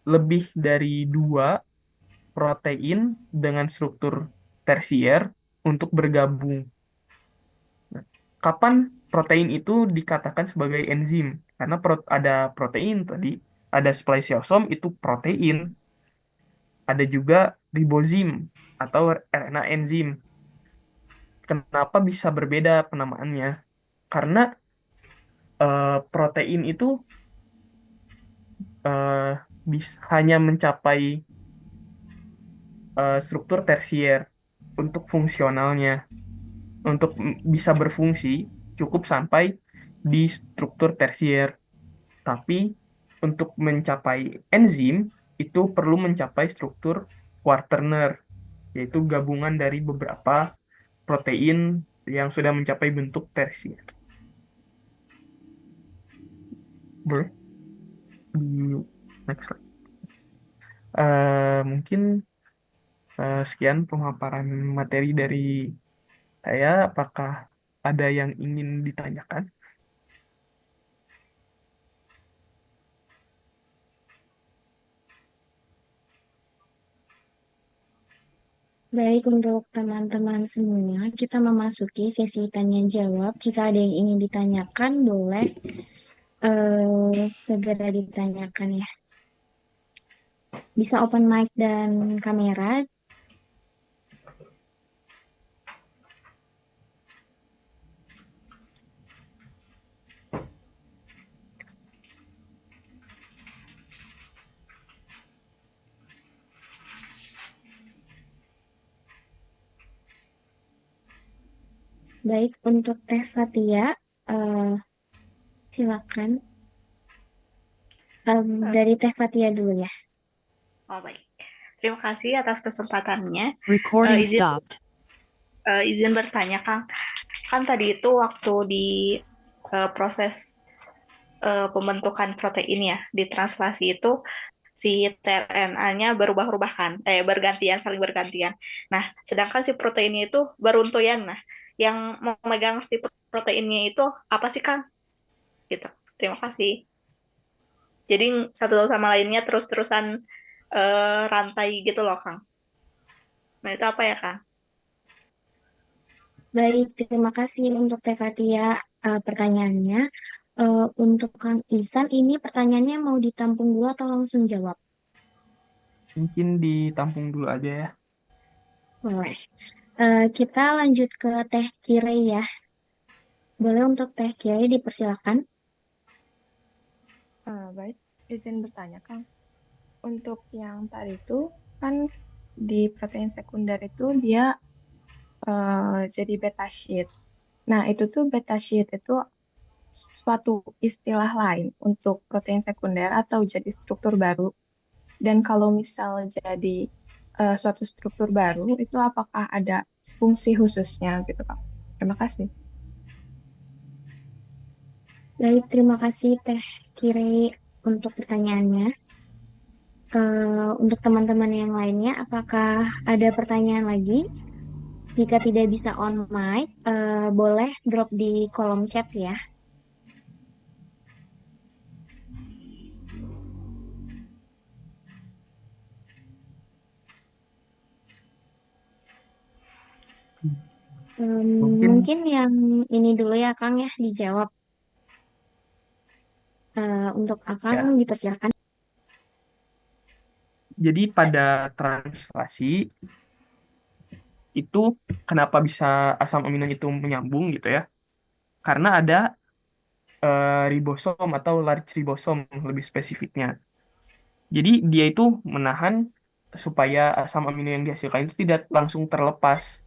lebih dari dua protein dengan struktur tersier untuk bergabung. Nah, kapan protein itu dikatakan sebagai enzim? Karena ada protein tadi, ada spliceosome itu protein, ada juga ribozim atau RNA enzim. Kenapa bisa berbeda penamaannya? Karena protein itu eh, hanya mencapai struktur tersier untuk fungsionalnya, untuk bisa berfungsi cukup sampai di struktur tersier. Tapi untuk mencapai enzim itu perlu mencapai struktur quaterner, yaitu gabungan dari beberapa protein yang sudah mencapai bentuk tersier. Boleh? Next slide. Mungkin sekian pemaparan materi dari saya. Apakah ada yang ingin ditanyakan? Baik, untuk teman-teman semua, kita memasuki sesi tanya jawab. Jika ada yang ingin ditanyakan, boleh segera ditanyakan ya. Bisa open mic dan kamera. Baik, untuk Teh Fatia, eh, silakan. Dari Teh Fatia dulu ya. Oh, baik. Terima kasih atas kesempatannya. Recording Izin stopped. izin bertanya, Kang. Kan tadi itu waktu di proses pembentukan protein ya, di translasi itu si tRNA-nya berubah-ubah kan, bergantian, saling bergantian. Nah, sedangkan si proteinnya itu beruntuyan. Nah, yang memegang si proteinnya itu apa sih, Kang? Gitu. Terima kasih. Jadi satu sama lainnya terus-terusan rantai gitu loh, Kang. Nah, itu apa ya, Kang? Baik, terima kasih untuk Teh Fatia pertanyaannya. Untuk Kang Isan, ini pertanyaannya mau ditampung dulu atau langsung jawab? Mungkin ditampung dulu aja ya. Boleh. Kita lanjut ke Teh Kire ya. Boleh untuk Teh Kire dipersilakan. Baik, izin bertanya, Kang. Untuk yang tadi itu, kan di protein sekunder itu dia jadi beta sheet. Nah, itu tuh beta sheet itu suatu istilah lain untuk protein sekunder atau jadi struktur baru. Dan kalau misal jadi suatu struktur baru, itu apakah ada fungsi khususnya gitu, Kang? Terima kasih. Baik, terima kasih Teh Kire untuk pertanyaannya. Untuk teman-teman yang lainnya, apakah ada pertanyaan lagi? Jika tidak bisa on mic, boleh drop di kolom chat ya. Mungkin Mungkin yang ini dulu ya Kang ya dijawab. Untuk Akang ya. dipersilakan. Jadi pada translasi itu kenapa bisa asam amino itu menyambung gitu ya? Karena ada ribosom atau large ribosom lebih spesifiknya. Jadi dia itu menahan supaya asam amino yang dihasilkan itu tidak langsung terlepas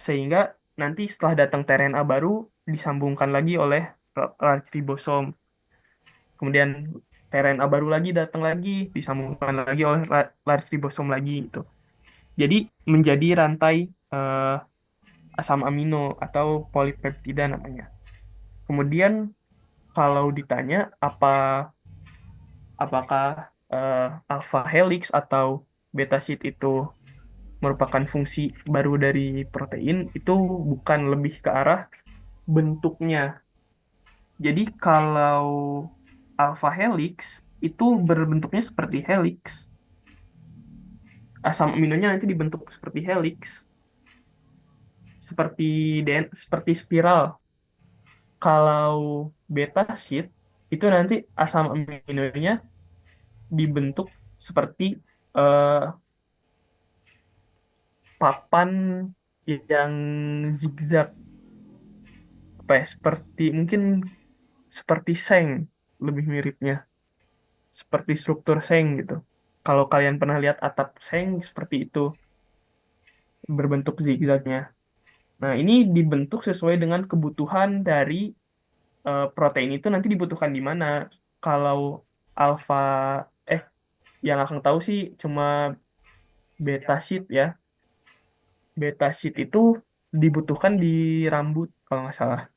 Sehingga nanti setelah datang tRNA baru disambungkan lagi oleh large ribosom. Kemudian tRNA baru lagi datang lagi disambungkan lagi oleh large ribosom lagi gitu. Jadi menjadi rantai eh, asam amino atau polipeptida namanya. Kemudian kalau ditanya apakah alpha helix atau beta sheet itu merupakan fungsi baru dari protein, itu bukan, lebih ke arah bentuknya. Jadi kalau alpha helix itu berbentuknya seperti helix. Asam aminonya nanti dibentuk seperti helix, seperti seperti spiral. Kalau beta sheet itu nanti asam aminonya dibentuk seperti eh, papan yang zigzag, apa ya, seperti mungkin seperti seng, lebih miripnya seperti struktur seng gitu. Kalau kalian pernah lihat atap seng seperti itu, berbentuk zigzagnya. Nah, ini dibentuk sesuai dengan kebutuhan dari protein itu nanti dibutuhkan di mana. Kalau alfa eh yang akan tahu sih cuma beta sheet ya. Beta sheet itu dibutuhkan di rambut kalau nggak salah.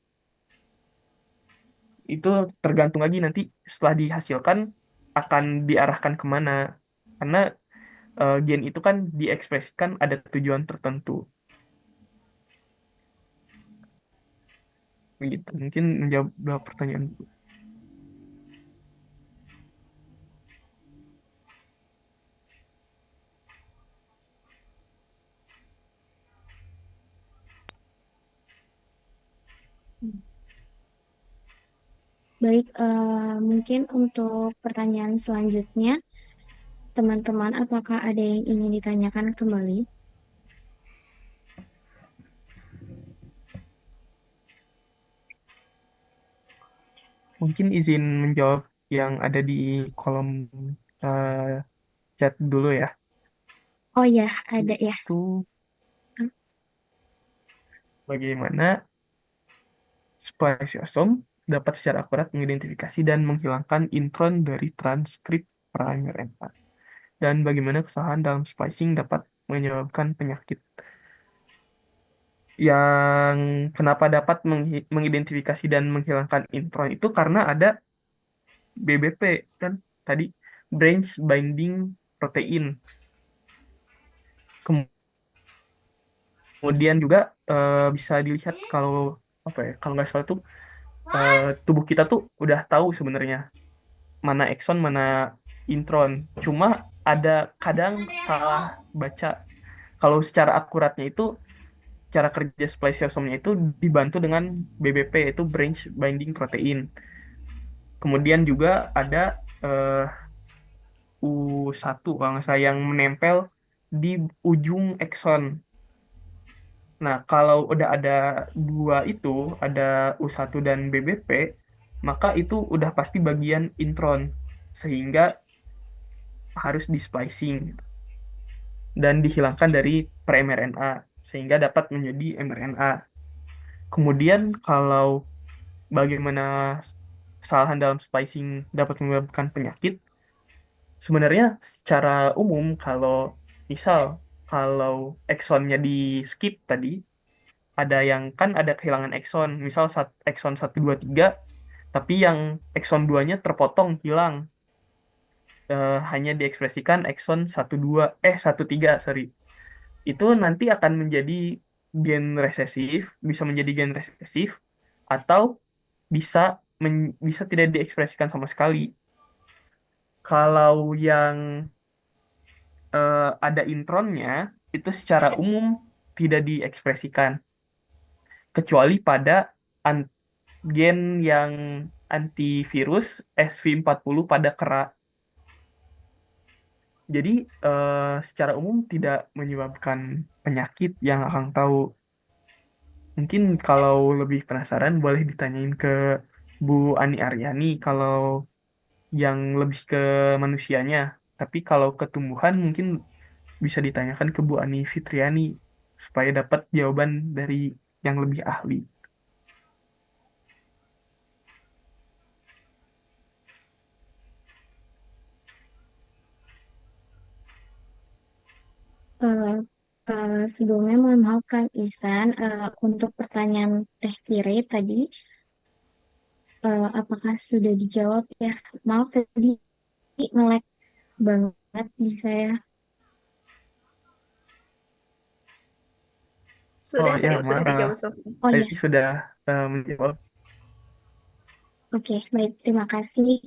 Itu tergantung lagi nanti setelah dihasilkan akan diarahkan kemana. Karena gen itu kan diekspresikan ada tujuan tertentu. Gitu. Mungkin menjawab dua pertanyaan. Baik, mungkin untuk pertanyaan selanjutnya, teman-teman, apakah ada yang ingin ditanyakan kembali? Mungkin izin menjawab yang ada di kolom eh, chat dulu ya. Oh ya, ada ya. Itu bagaimana spliceosome dapat secara akurat mengidentifikasi dan menghilangkan intron dari transkrip primer RNA. Dan bagaimana kesalahan dalam splicing dapat menyebabkan penyakit. Yang kenapa dapat mengidentifikasi dan menghilangkan intron itu karena ada BBP kan tadi, branch binding protein. Kemudian juga bisa dilihat kalau apa ya, kalau nggak salah tuh eh, tubuh kita tuh udah tahu sebenarnya mana ekson mana intron. Cuma ada kadang salah baca. Kalau secara akuratnya itu cara kerja spliceosome-nya itu dibantu dengan BBP, yaitu branch binding protein. Kemudian juga ada eh, U1 kalau nggak salah yang menempel di ujung ekson. Nah, kalau udah ada dua itu, ada U1 dan BBP, maka itu udah pasti bagian intron, sehingga harus di splicing dan dihilangkan dari pre-mRNA, sehingga dapat menjadi mRNA. Kemudian kalau bagaimana kesalahan dalam splicing dapat menyebabkan penyakit, sebenarnya secara umum misal kalau eksonnya di skip tadi, ada yang kan ada kehilangan ekson, misal ekson 1, 2, 3, tapi yang ekson 2-nya terpotong, hilang. Hanya diekspresikan ekson 1, 2, 1, 3, sorry. Itu nanti akan menjadi gen resesif, bisa menjadi gen resesif, atau bisa bisa tidak diekspresikan sama sekali. Kalau yang ada intronnya, itu secara umum tidak diekspresikan, kecuali pada gen yang antivirus SV40 pada kera. Jadi secara umum tidak menyebabkan penyakit yang akan tahu. Mungkin kalau lebih penasaran boleh ditanyain ke Bu Ani Aryani kalau yang lebih ke manusianya. Tapi kalau ke tumbuhan mungkin bisa ditanyakan ke Bu Ani Fitriani supaya dapat jawaban dari yang lebih ahli. Eh, Sebelumnya mohon maaf Kang Isan, untuk pertanyaan Teh Kire tadi, apakah sudah dijawab ya? Maaf tadi nge-lag banget di saya. Oh Sudah ya, tadi sudah maaf, dijawab Sofi. Oh iya, tadi sudah menjawab. oke, baik, terima kasih.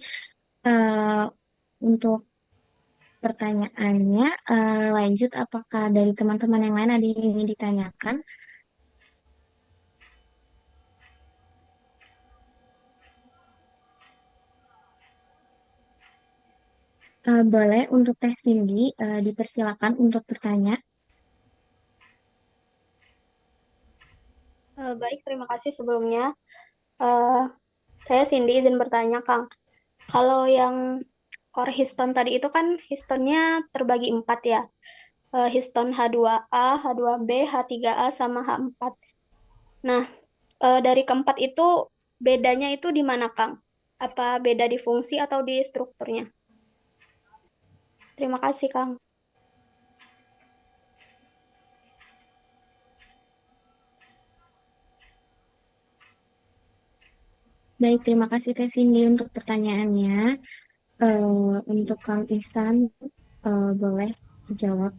Eh, untuk pertanyaannya, lanjut, apakah dari teman-teman yang lain ada yang ingin ditanyakan? Boleh, untuk Teh Cindy, dipersilakan untuk bertanya. Baik, terima kasih sebelumnya. Eh, saya Cindy izin bertanya, Kang. Kalau yang core histon tadi itu kan histonnya terbagi empat ya. Histon H2A, H2B, H3A, sama H4. Nah, dari keempat itu bedanya itu di mana, Kang? Apa beda di fungsi atau di strukturnya? Terima kasih, Kang. Baik, terima kasih Teh Cindy untuk pertanyaannya. Untuk Kang Ihsan, boleh dijawab.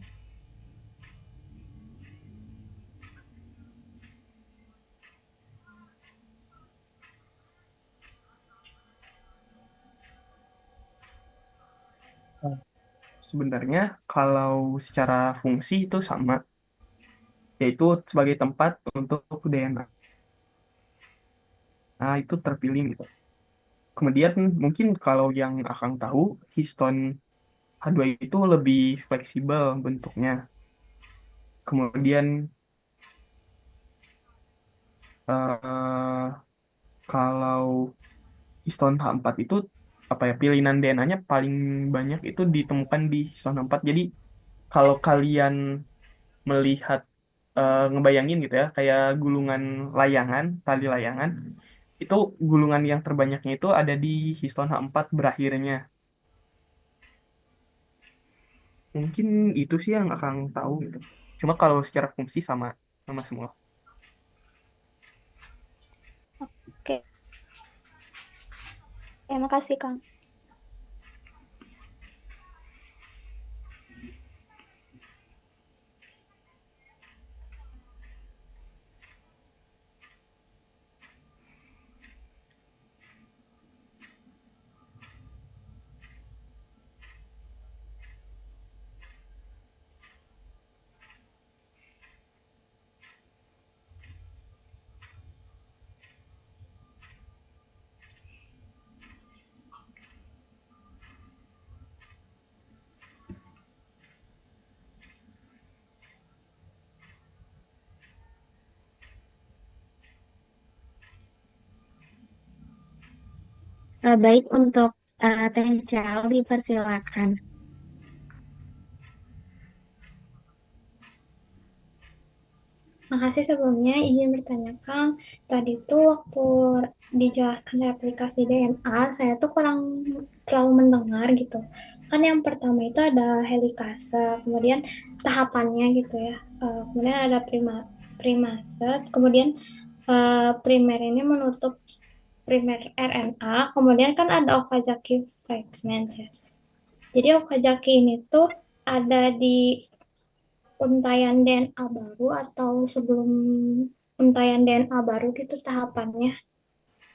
Sebenarnya kalau secara fungsi itu sama, yaitu sebagai tempat untuk DNA itu terpilih gitu. Kemudian mungkin kalau yang akan tahu, histon H2 itu lebih fleksibel bentuknya. Kemudian eh, kalau histon H4 itu apa ya, pilihan DNA-nya paling banyak itu ditemukan di histon H4. Jadi kalau kalian melihat ngebayangin gitu ya, kayak gulungan layangan, tali layangan, itu gulungan yang terbanyaknya itu ada di histon H4 berakhirnya. Mungkin itu sih yang akan tahu gitu. Cuma kalau secara fungsi sama sama semua. Oke, terima kasih, Kang. Baik, untuk Teh Cal, dipersilakan. Makasih sebelumnya izin bertanya Kang, tadi tuh waktu dijelaskan replikasi DNA, saya tuh kurang terlalu mendengar gitu. Kan yang pertama itu ada helikase, kemudian tahapannya gitu ya. Kemudian ada primase, kemudian primer ini menutup primer RNA, kemudian kan ada Okazaki fragment ya. Jadi Okazaki ini tuh ada di untaian DNA baru atau sebelum untaian DNA baru gitu tahapannya.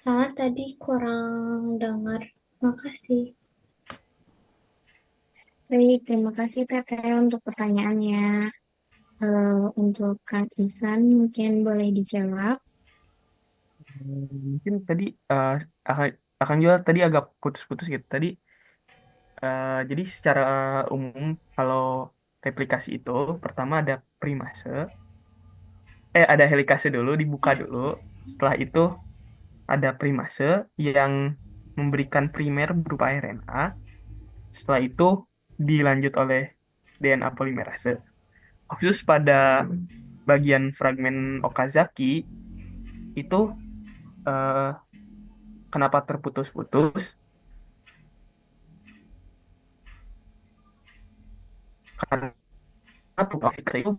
Soalnya tadi kurang dengar. Makasih. Baik, terima kasih Teteh untuk pertanyaannya. Untuk Kang Ihsan, mungkin boleh dijawab. Mungkin tadi akan akan juga tadi agak putus-putus gitu. Tadi jadi secara umum kalau replikasi itu pertama ada primase, ada helikase dulu, dibuka dulu. Setelah itu ada primase yang memberikan primer berupa RNA. Setelah itu dilanjut oleh DNA polimerase. Khusus pada bagian fragmen Okazaki itu eh, kenapa terputus-putus? Karena Okazaki itu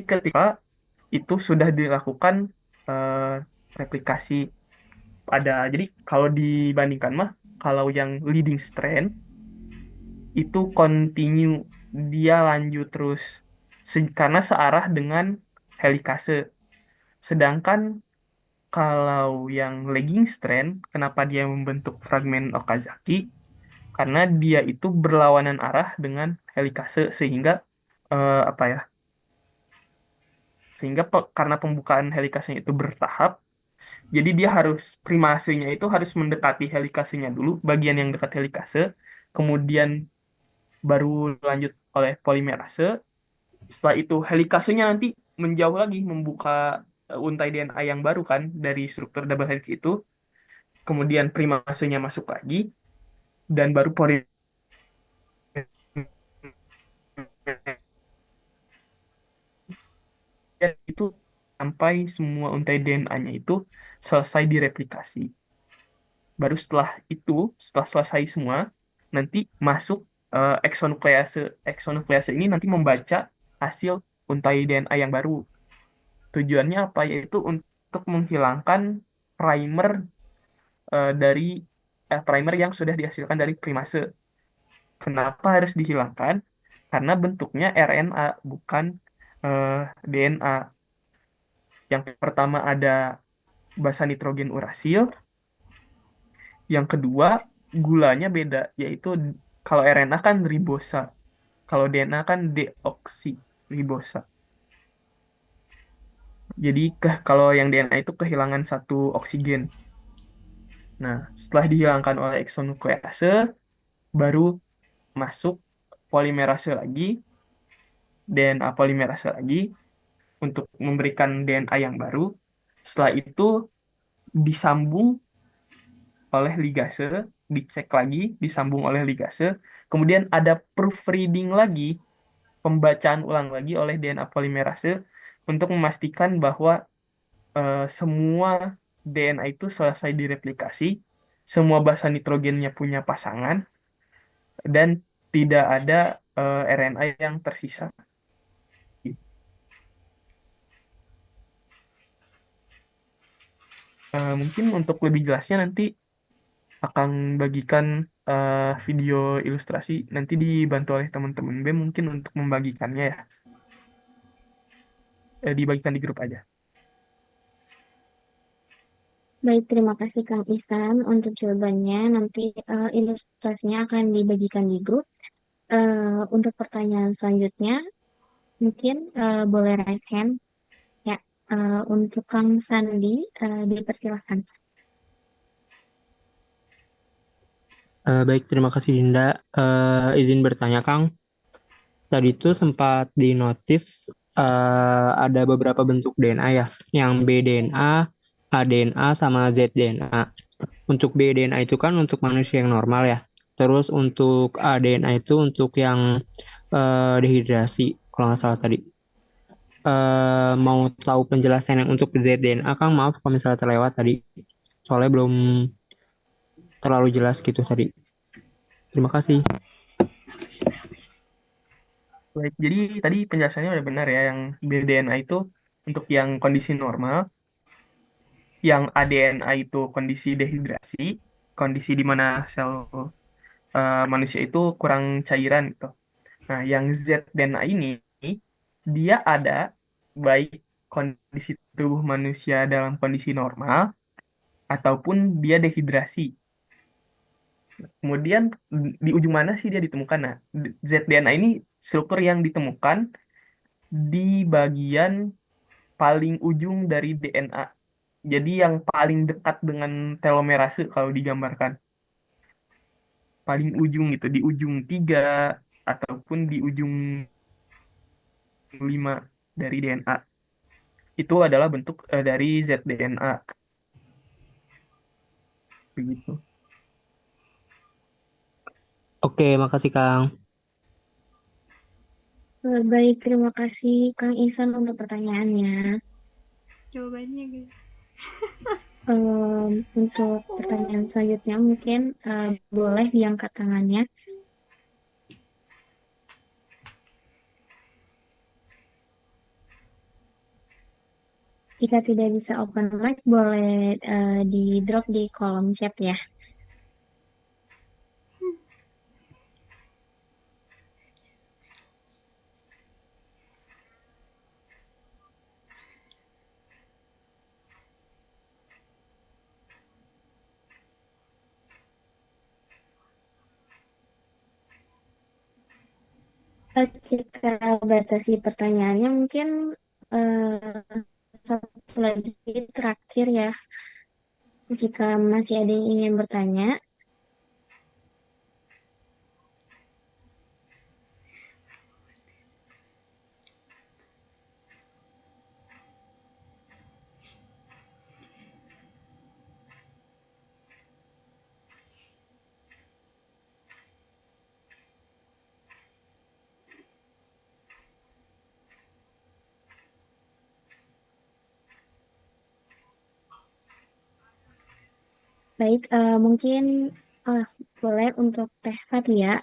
ketika itu sudah dilakukan eh, replikasi jadi kalau dibandingkan mah kalau yang leading strand itu continue, dia lanjut terus karena searah dengan helikase. Sedangkan kalau yang lagging strand, kenapa dia membentuk fragmen Okazaki? Karena dia itu berlawanan arah dengan helikase sehingga apa ya? Sehingga karena pembukaan helikasenya itu bertahap, jadi dia harus primasenya itu harus mendekati helikasenya dulu, bagian yang dekat helikase, kemudian baru lanjut oleh polimerase. Setelah itu helikasenya nanti menjauh lagi membuka untai DNA yang baru kan dari struktur double helix itu. Kemudian primasenya masuk lagi dan baru polimerase itu sampai semua untai DNA-nya itu selesai direplikasi. Baru setelah itu, setelah selesai semua, nanti masuk eksonuklease. Eksonuklease ini nanti membaca hasil untai DNA yang baru. Tujuannya apa? Yaitu untuk menghilangkan primer dari primer yang sudah dihasilkan dari primase. Kenapa harus dihilangkan? Karena bentuknya RNA bukan eh, DNA. Yang pertama ada basa nitrogen urasil, yang kedua gulanya beda, yaitu kalau RNA kan ribosa, kalau DNA kan deoksiribosa. Jadi kalau yang DNA itu kehilangan satu oksigen. Nah, setelah dihilangkan oleh eksonuklease, baru masuk polimerase lagi, DNA polimerase lagi untuk memberikan DNA yang baru. Setelah itu disambung oleh ligase, dicek lagi, disambung oleh ligase. Kemudian ada proofreading lagi, pembacaan ulang lagi oleh DNA polimerase untuk memastikan bahwa semua DNA itu selesai direplikasi, semua basa nitrogennya punya pasangan, dan tidak ada RNA yang tersisa. Mungkin untuk lebih jelasnya nanti akan bagikan video ilustrasi, nanti dibantu oleh teman-teman B mungkin untuk membagikannya ya. Dibagikan di grup aja. Baik, terima kasih Kang Isan untuk jawabannya. Nanti ilustrasinya akan dibagikan di grup. Untuk pertanyaan selanjutnya, mungkin boleh raise hand. Ya, untuk Kang Sandi, dipersilahkan. Baik, terima kasih Dinda. Izin bertanya, Kang. Tadi itu sempat dinotis ada beberapa bentuk DNA ya, yang bDNA, aDNA, sama zDNA. Untuk bDNA itu kan untuk manusia yang normal ya. Terus untuk aDNA itu untuk yang dehidrasi, kalau nggak salah tadi. Mau tahu penjelasan yang untuk zDNA, Kang? Maaf kalau misalnya terlewat tadi. Soalnya belum terlalu jelas gitu tadi. Terima kasih. Baik, jadi tadi penjelasannya udah benar ya, yang bDNA itu untuk yang kondisi normal, yang aDNA itu kondisi dehidrasi, kondisi di mana sel manusia itu kurang cairan gitu. Nah, yang zDNA ini dia ada baik kondisi tubuh manusia dalam kondisi normal ataupun dia dehidrasi. Kemudian di ujung mana sih dia ditemukan? Nah, zDNA ini struktur yang ditemukan di bagian paling ujung dari DNA. Jadi yang paling dekat dengan telomerase kalau digambarkan. Paling ujung itu di ujung 3 ataupun di ujung 5 dari DNA. Itu adalah bentuk dari zDNA. Begitu. Oke, makasih Kang. Baik, terima kasih Kang Ihsan untuk pertanyaannya. Jawabannya guys. Untuk pertanyaan selanjutnya mungkin boleh diangkat tangannya. Jika tidak bisa open mic, boleh di drop di kolom chat ya. Kita batasi pertanyaannya mungkin eh, satu lagi terakhir ya. Jika masih ada yang ingin bertanya, baik mungkin eh, boleh untuk Teh Fatia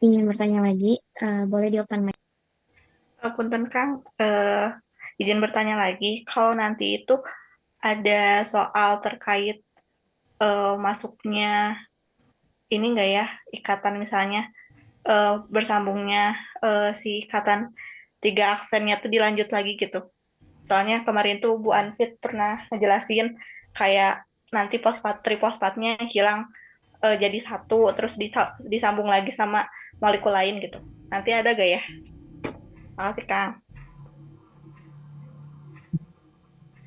ingin bertanya lagi, boleh di open mic. Punten Kang, izin bertanya lagi, kalau nanti itu ada soal terkait masuknya ini enggak ya, ikatan misalnya bersambungnya si ikatan tiga aksennya tuh dilanjut lagi gitu. Soalnya kemarin tuh Bu Anfit pernah ngejelasin kayak nanti fosfat trifosfatnya hilang jadi satu terus disambung lagi sama molekul lain gitu. Nanti ada gak ya? Makasih Kang.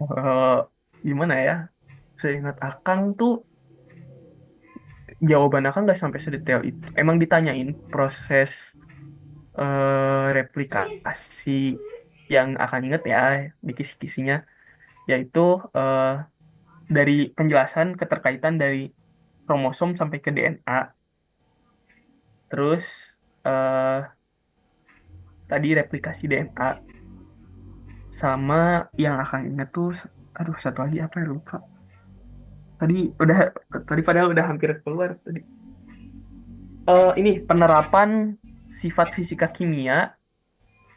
Eh, Gimana ya? Seingat Akang tuh jawaban Akang nggak sampai sedetail itu. Emang ditanyain proses replikasi yang akan inget ya di kisi-kisinya, yaitu eh, dari penjelasan keterkaitan dari kromosom sampai ke DNA. Terus eh, tadi replikasi DNA sama yang akan inget tuh, aduh satu lagi apa ya lupa. Tadi udah tadi padahal udah hampir keluar tadi. Ini penerapan sifat fisika kimia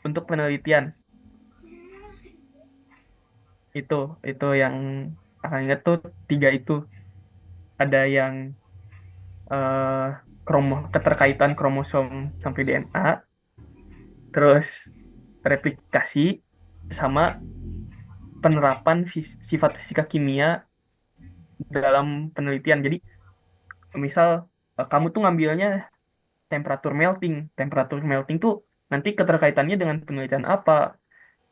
untuk penelitian. Itu itu yang akan inget tuh tiga itu. Ada yang eh, keterkaitan kromosom sampai DNA, terus replikasi sama penerapan sifat fisika kimia dalam penelitian. Jadi misal kamu tuh ngambilnya temperatur melting. Temperatur melting tuh nanti keterkaitannya dengan penelitian apa?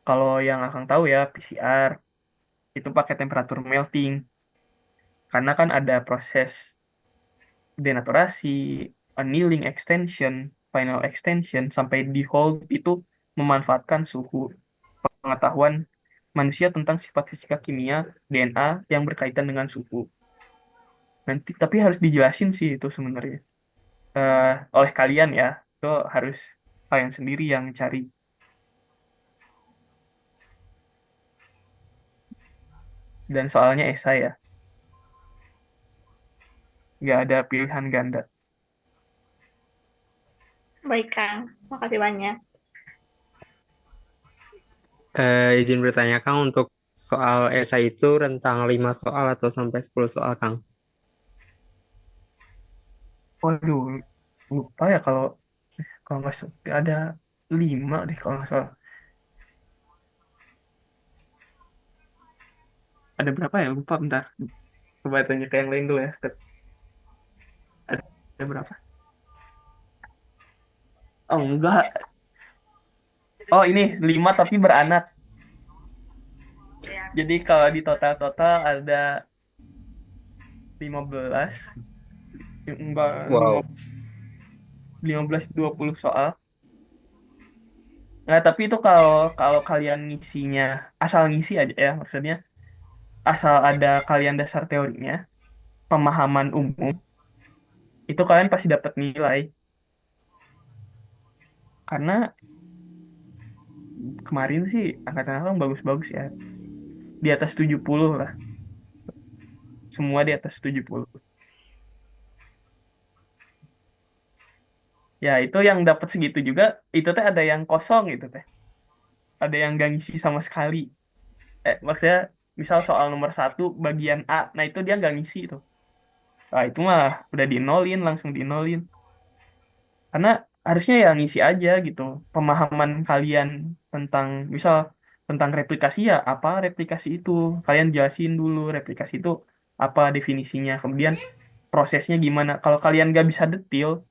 Kalau yang akan tahu ya PCR itu pakai temperatur melting karena kan ada proses denaturasi, annealing, extension, final extension sampai di hold itu memanfaatkan suhu. Pengetahuan manusia tentang sifat fisika kimia DNA yang berkaitan dengan suhu. Nanti tapi harus dijelasin sih itu sebenarnya eh, oleh kalian ya. Itu harus kalian sendiri yang cari. Dan soalnya esai ya, nggak ada pilihan ganda. Baik Kang, makasih banyak. Izin bertanya Kang, untuk soal esai itu rentang 5 soal atau sampai 10 soal Kang? Waduh, lupa ya kalau kalau nggak ada 5 deh kalau nggak salah. Ada berapa ya? Lupa bentar. Coba tanya ke yang lain dulu ya. Ada berapa? Oh enggak. Oh ini 5 tapi beranak. Jadi kalau di total-total ada 15. Enggak, Wow. 15-20 soal. Nah, tapi itu kalau kalau kalian ngisinya asal ngisi aja ya, maksudnya asal ada kalian dasar teorinya, pemahaman umum, itu kalian pasti dapat nilai. Karena kemarin sih angkatan abang bagus-bagus ya. Di atas 70 lah. Semua di atas 70. Ya itu yang dapat segitu juga, itu teh ada yang kosong gitu teh. Ada yang gak ngisi sama sekali. Maksudnya misal soal nomor satu bagian A, nah itu dia gak ngisi tuh. Nah itu mah udah dinolin, langsung dinolin. Karena harusnya ya ngisi aja gitu. Pemahaman kalian tentang, misal tentang replikasi ya apa replikasi itu. Kalian jelasin dulu replikasi itu apa definisinya. Kemudian prosesnya gimana. Kalau kalian gak bisa detail,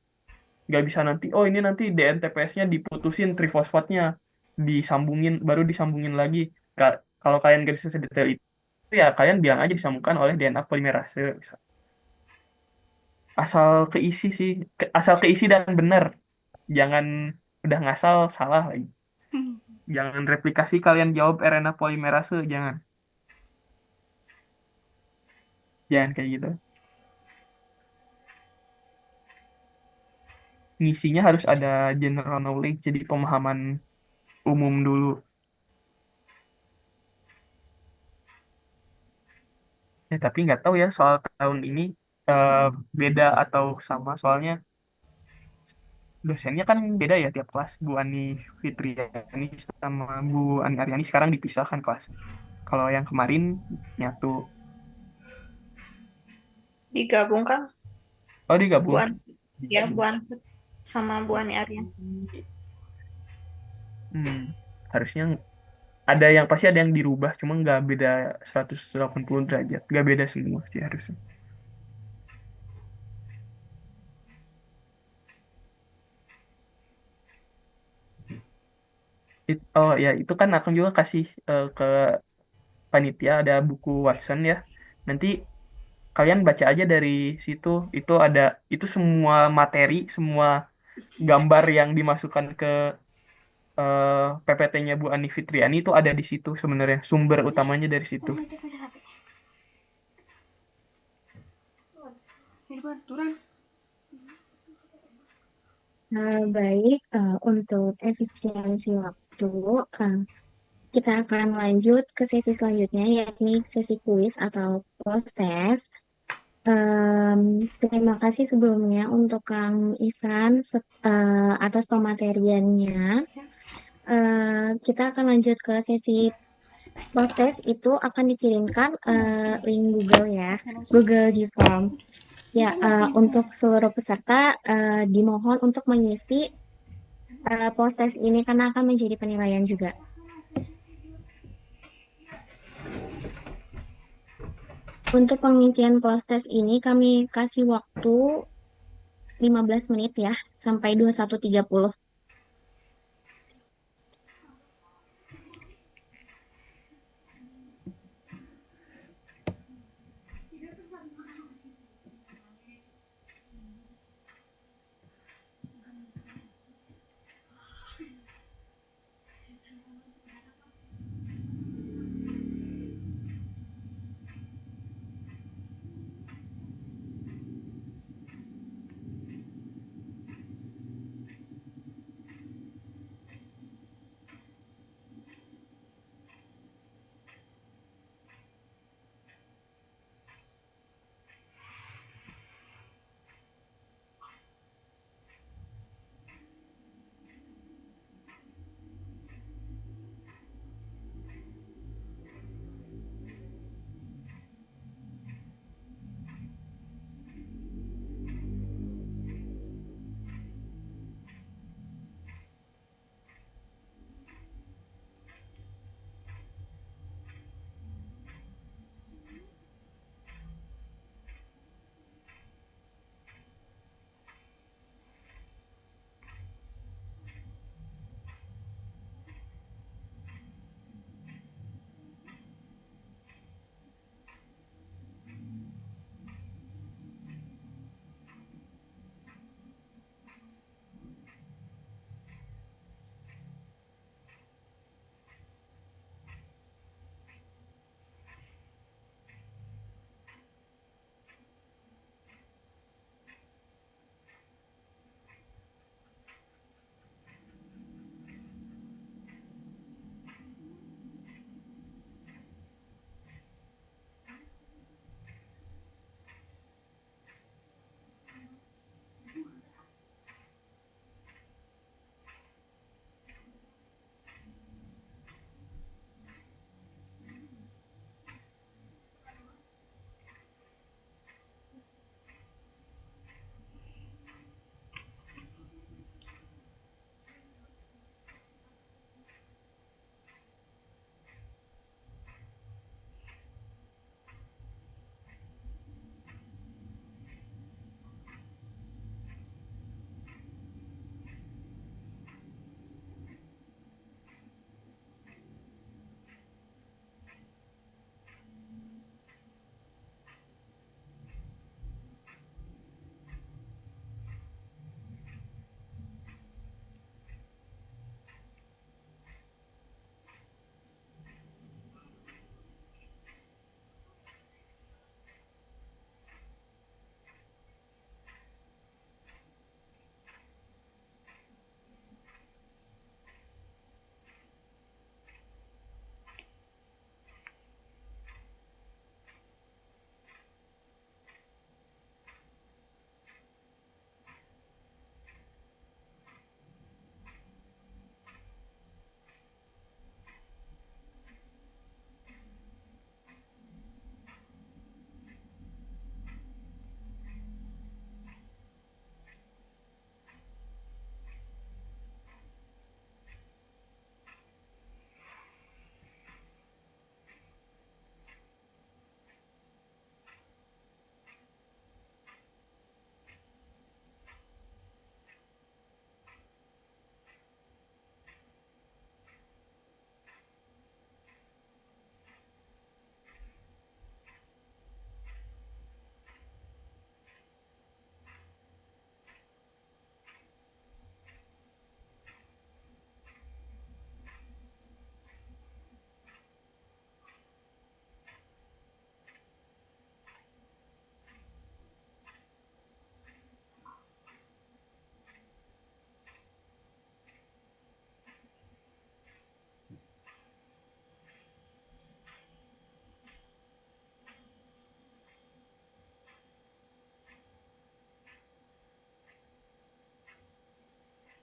gak bisa nanti, oh ini nanti DNTPS-nya diputusin trifosfatnya. Disambungin, baru disambungin lagi. Kalau kalian gak bisa sedetail itu, ya kalian bilang aja disambungkan oleh DNA polimerase. Asal keisi sih, asal keisi dan benar. Jangan udah ngasal salah lagi. Jangan replikasi kalian jawab RNA polimerase, jangan. Jangan kayak gitu. Ngisinya harus ada general knowledge, jadi pemahaman umum dulu. Tapi nggak tahu ya soal tahun ini eh, beda atau sama, soalnya dosennya kan beda ya tiap kelas. Bu Ani Fitriani sama Bu Ani Aryani sekarang dipisahkan kelas. Kalau yang kemarin nyatu. Digabung Kang, Oh digabung. Buan ya Buan sama Bu Ani Aryan. Hmm, harusnya ada yang pasti ada yang dirubah, cuma nggak beda 180 derajat, nggak beda semua sih harusnya. Oh ya itu kan akan juga kasih ke panitia ada buku Watson ya. Nanti kalian baca aja dari situ. Itu ada itu semua materi, semua gambar yang dimasukkan ke PPT-nya Bu Ani Fitriani itu ada di situ sebenarnya. Sumber utamanya dari situ. Baik, untuk efisiensi waktu, eh, kita akan lanjut ke sesi selanjutnya, yakni sesi kuis atau close test. Terima kasih sebelumnya untuk Kang Isan atas pemateriannya. Kita akan lanjut ke sesi close test, itu akan dikirimkan link Google ya, Google G Form. Ya, untuk seluruh peserta dimohon untuk mengisi post test ini karena akan menjadi penilaian juga. Untuk pengisian post test ini kami kasih waktu 15 menit ya, sampai 21.30.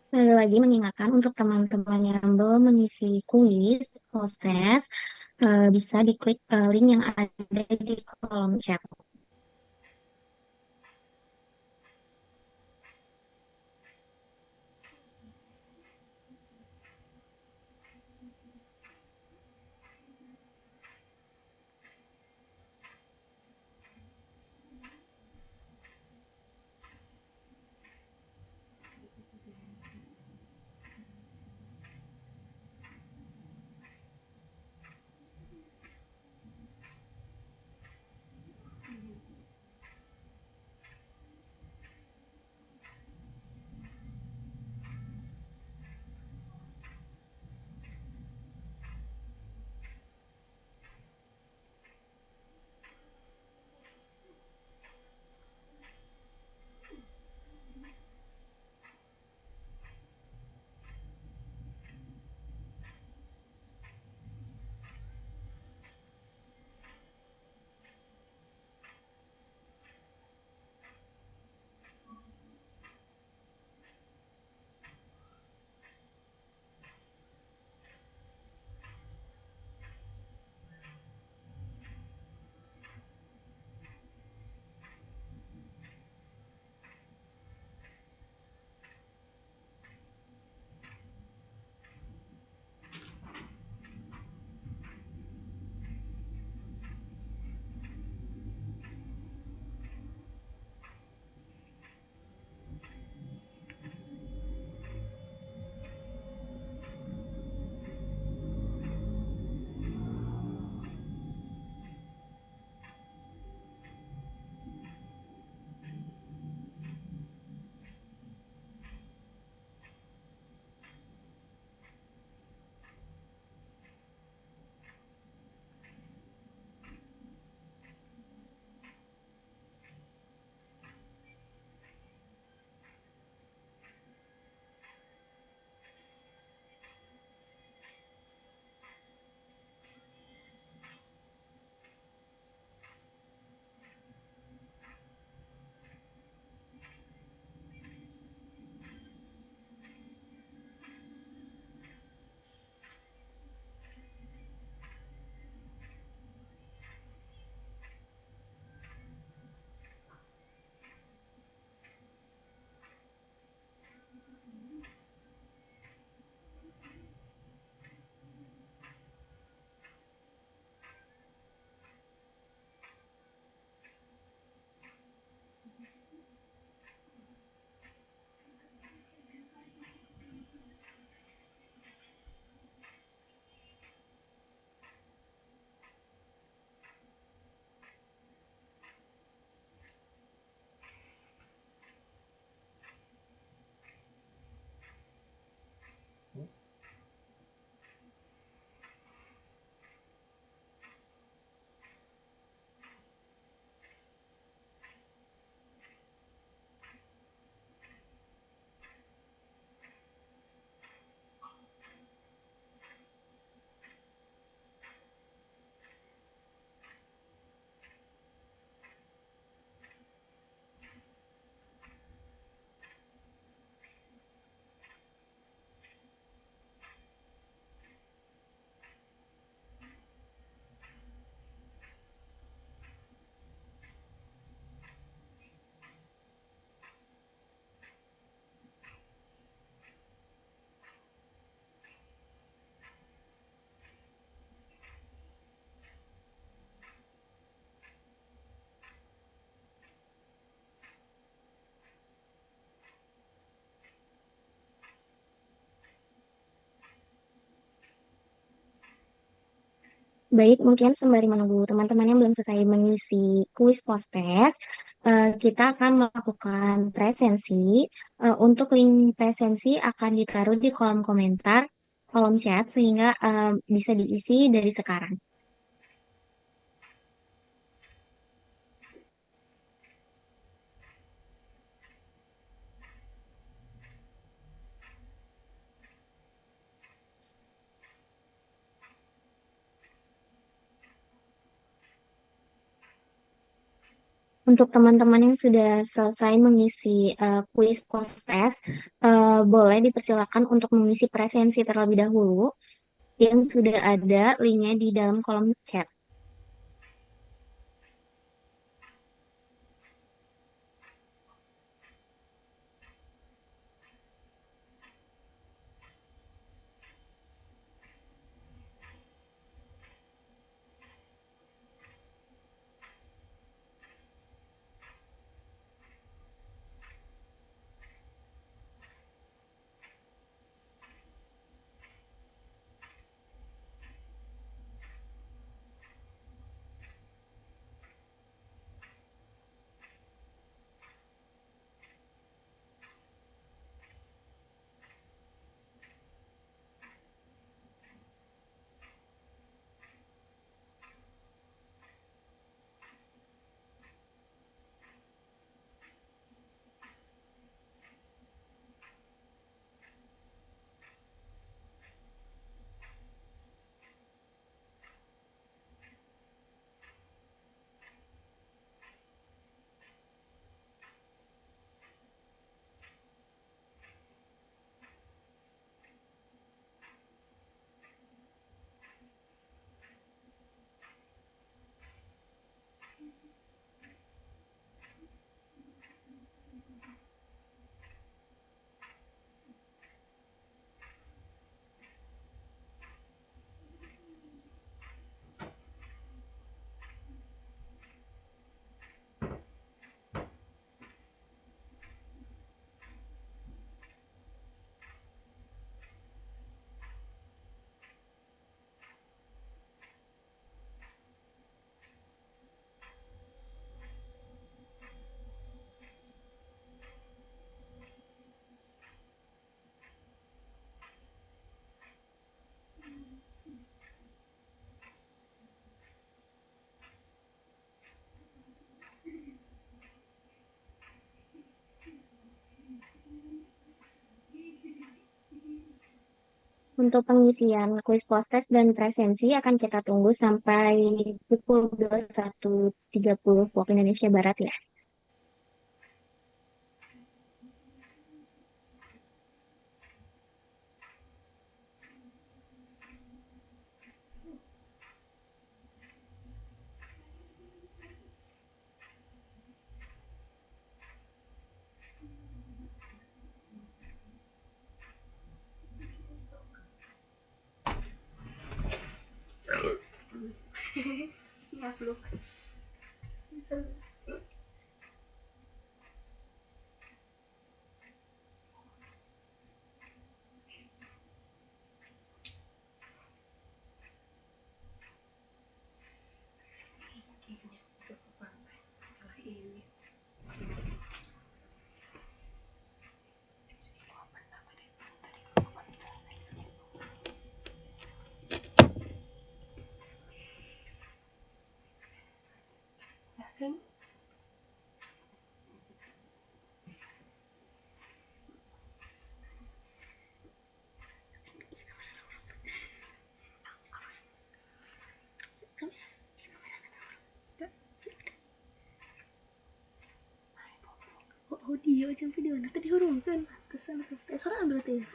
Sekali lagi mengingatkan untuk teman-teman yang belum mengisi kuis, proses, bisa diklik link yang ada di kolom chat. Baik, mungkin sembari menunggu teman-teman yang belum selesai mengisi kuis post-test, kita akan melakukan presensi. Untuk link presensi akan ditaruh di kolom komentar, kolom chat, sehingga bisa diisi dari sekarang. Untuk teman-teman yang sudah selesai mengisi kuis post-test, boleh dipersilakan untuk mengisi presensi terlebih dahulu yang sudah ada linknya di dalam kolom chat. Untuk pengisian kuis post-test dan presensi akan kita tunggu sampai pukul 21.30 waktu Indonesia Barat ya. Makhluk. Audio jeung video nanti dihurungkeun kesan teh sorangan berarti ya.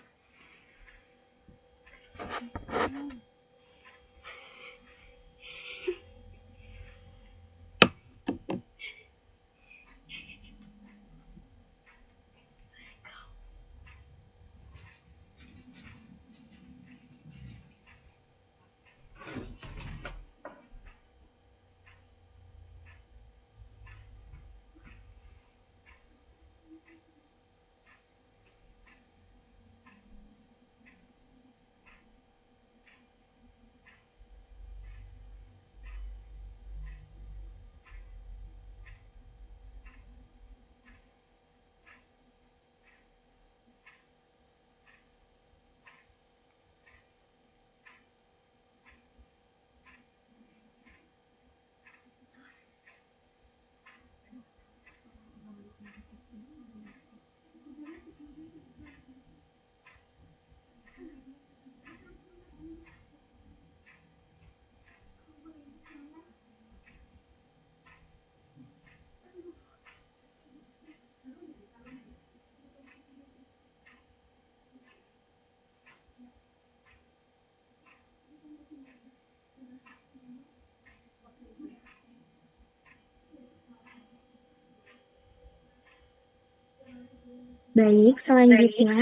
Baik, selanjutnya.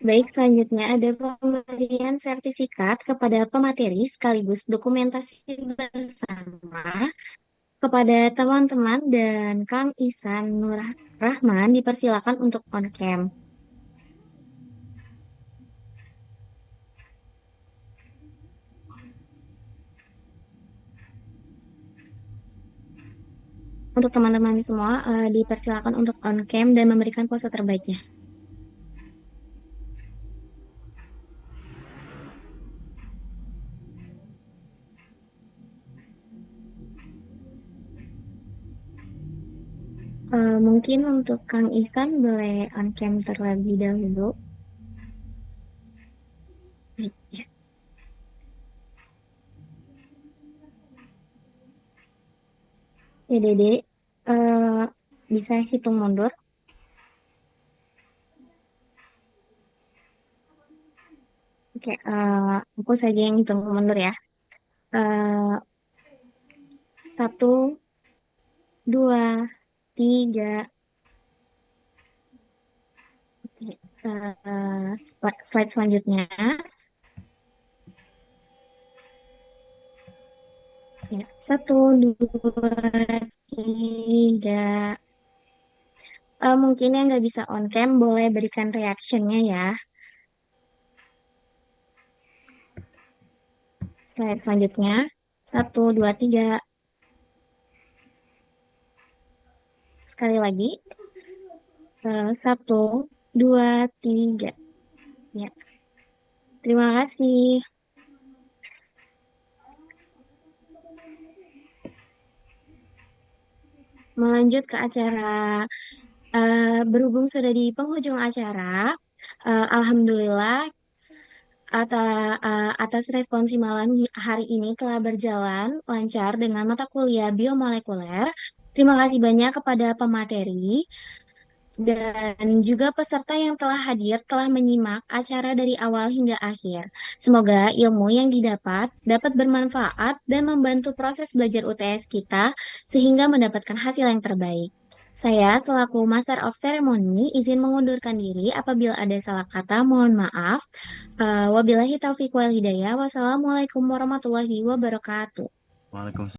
Baik, selanjutnya ada pemberian sertifikat kepada pemateri sekaligus dokumentasi bersama kepada teman-teman dan Kang Ihsan Nur Rahman dipersilakan untuk on cam. Untuk teman-teman semua dipersilakan untuk on cam dan memberikan pose terbaiknya. Mungkin untuk Kang Ihsan boleh on cam terlebih dahulu. Baik, ya. Ya, Dede, bisa hitung mundur. Oke, aku saja yang hitung mundur ya. 1, 2, 3. Oke, slide selanjutnya. Ya, 1, 2, 3. Mungkin yang nggak bisa on cam boleh berikan reactionnya ya. Slide selanjutnya. 1, 2, 3. Sekali lagi. 1, 2, 3. Ya. Terima kasih. Melanjut ke acara. Berhubung sudah di penghujung acara, Alhamdulillah atas responsi malam hari ini telah berjalan lancar dengan mata kuliah biomolekuler. Terima kasih banyak kepada pemateri dan juga peserta yang telah hadir telah menyimak acara dari awal hingga akhir. Semoga ilmu yang didapat dapat bermanfaat dan membantu proses belajar UTS kita sehingga mendapatkan hasil yang terbaik. Saya selaku Master of Ceremony izin mengundurkan diri apabila ada salah kata, mohon maaf. Wabillahi taufiq wal hidayah. Wassalamualaikum warahmatullahi wabarakatuh. Waalaikumsalam.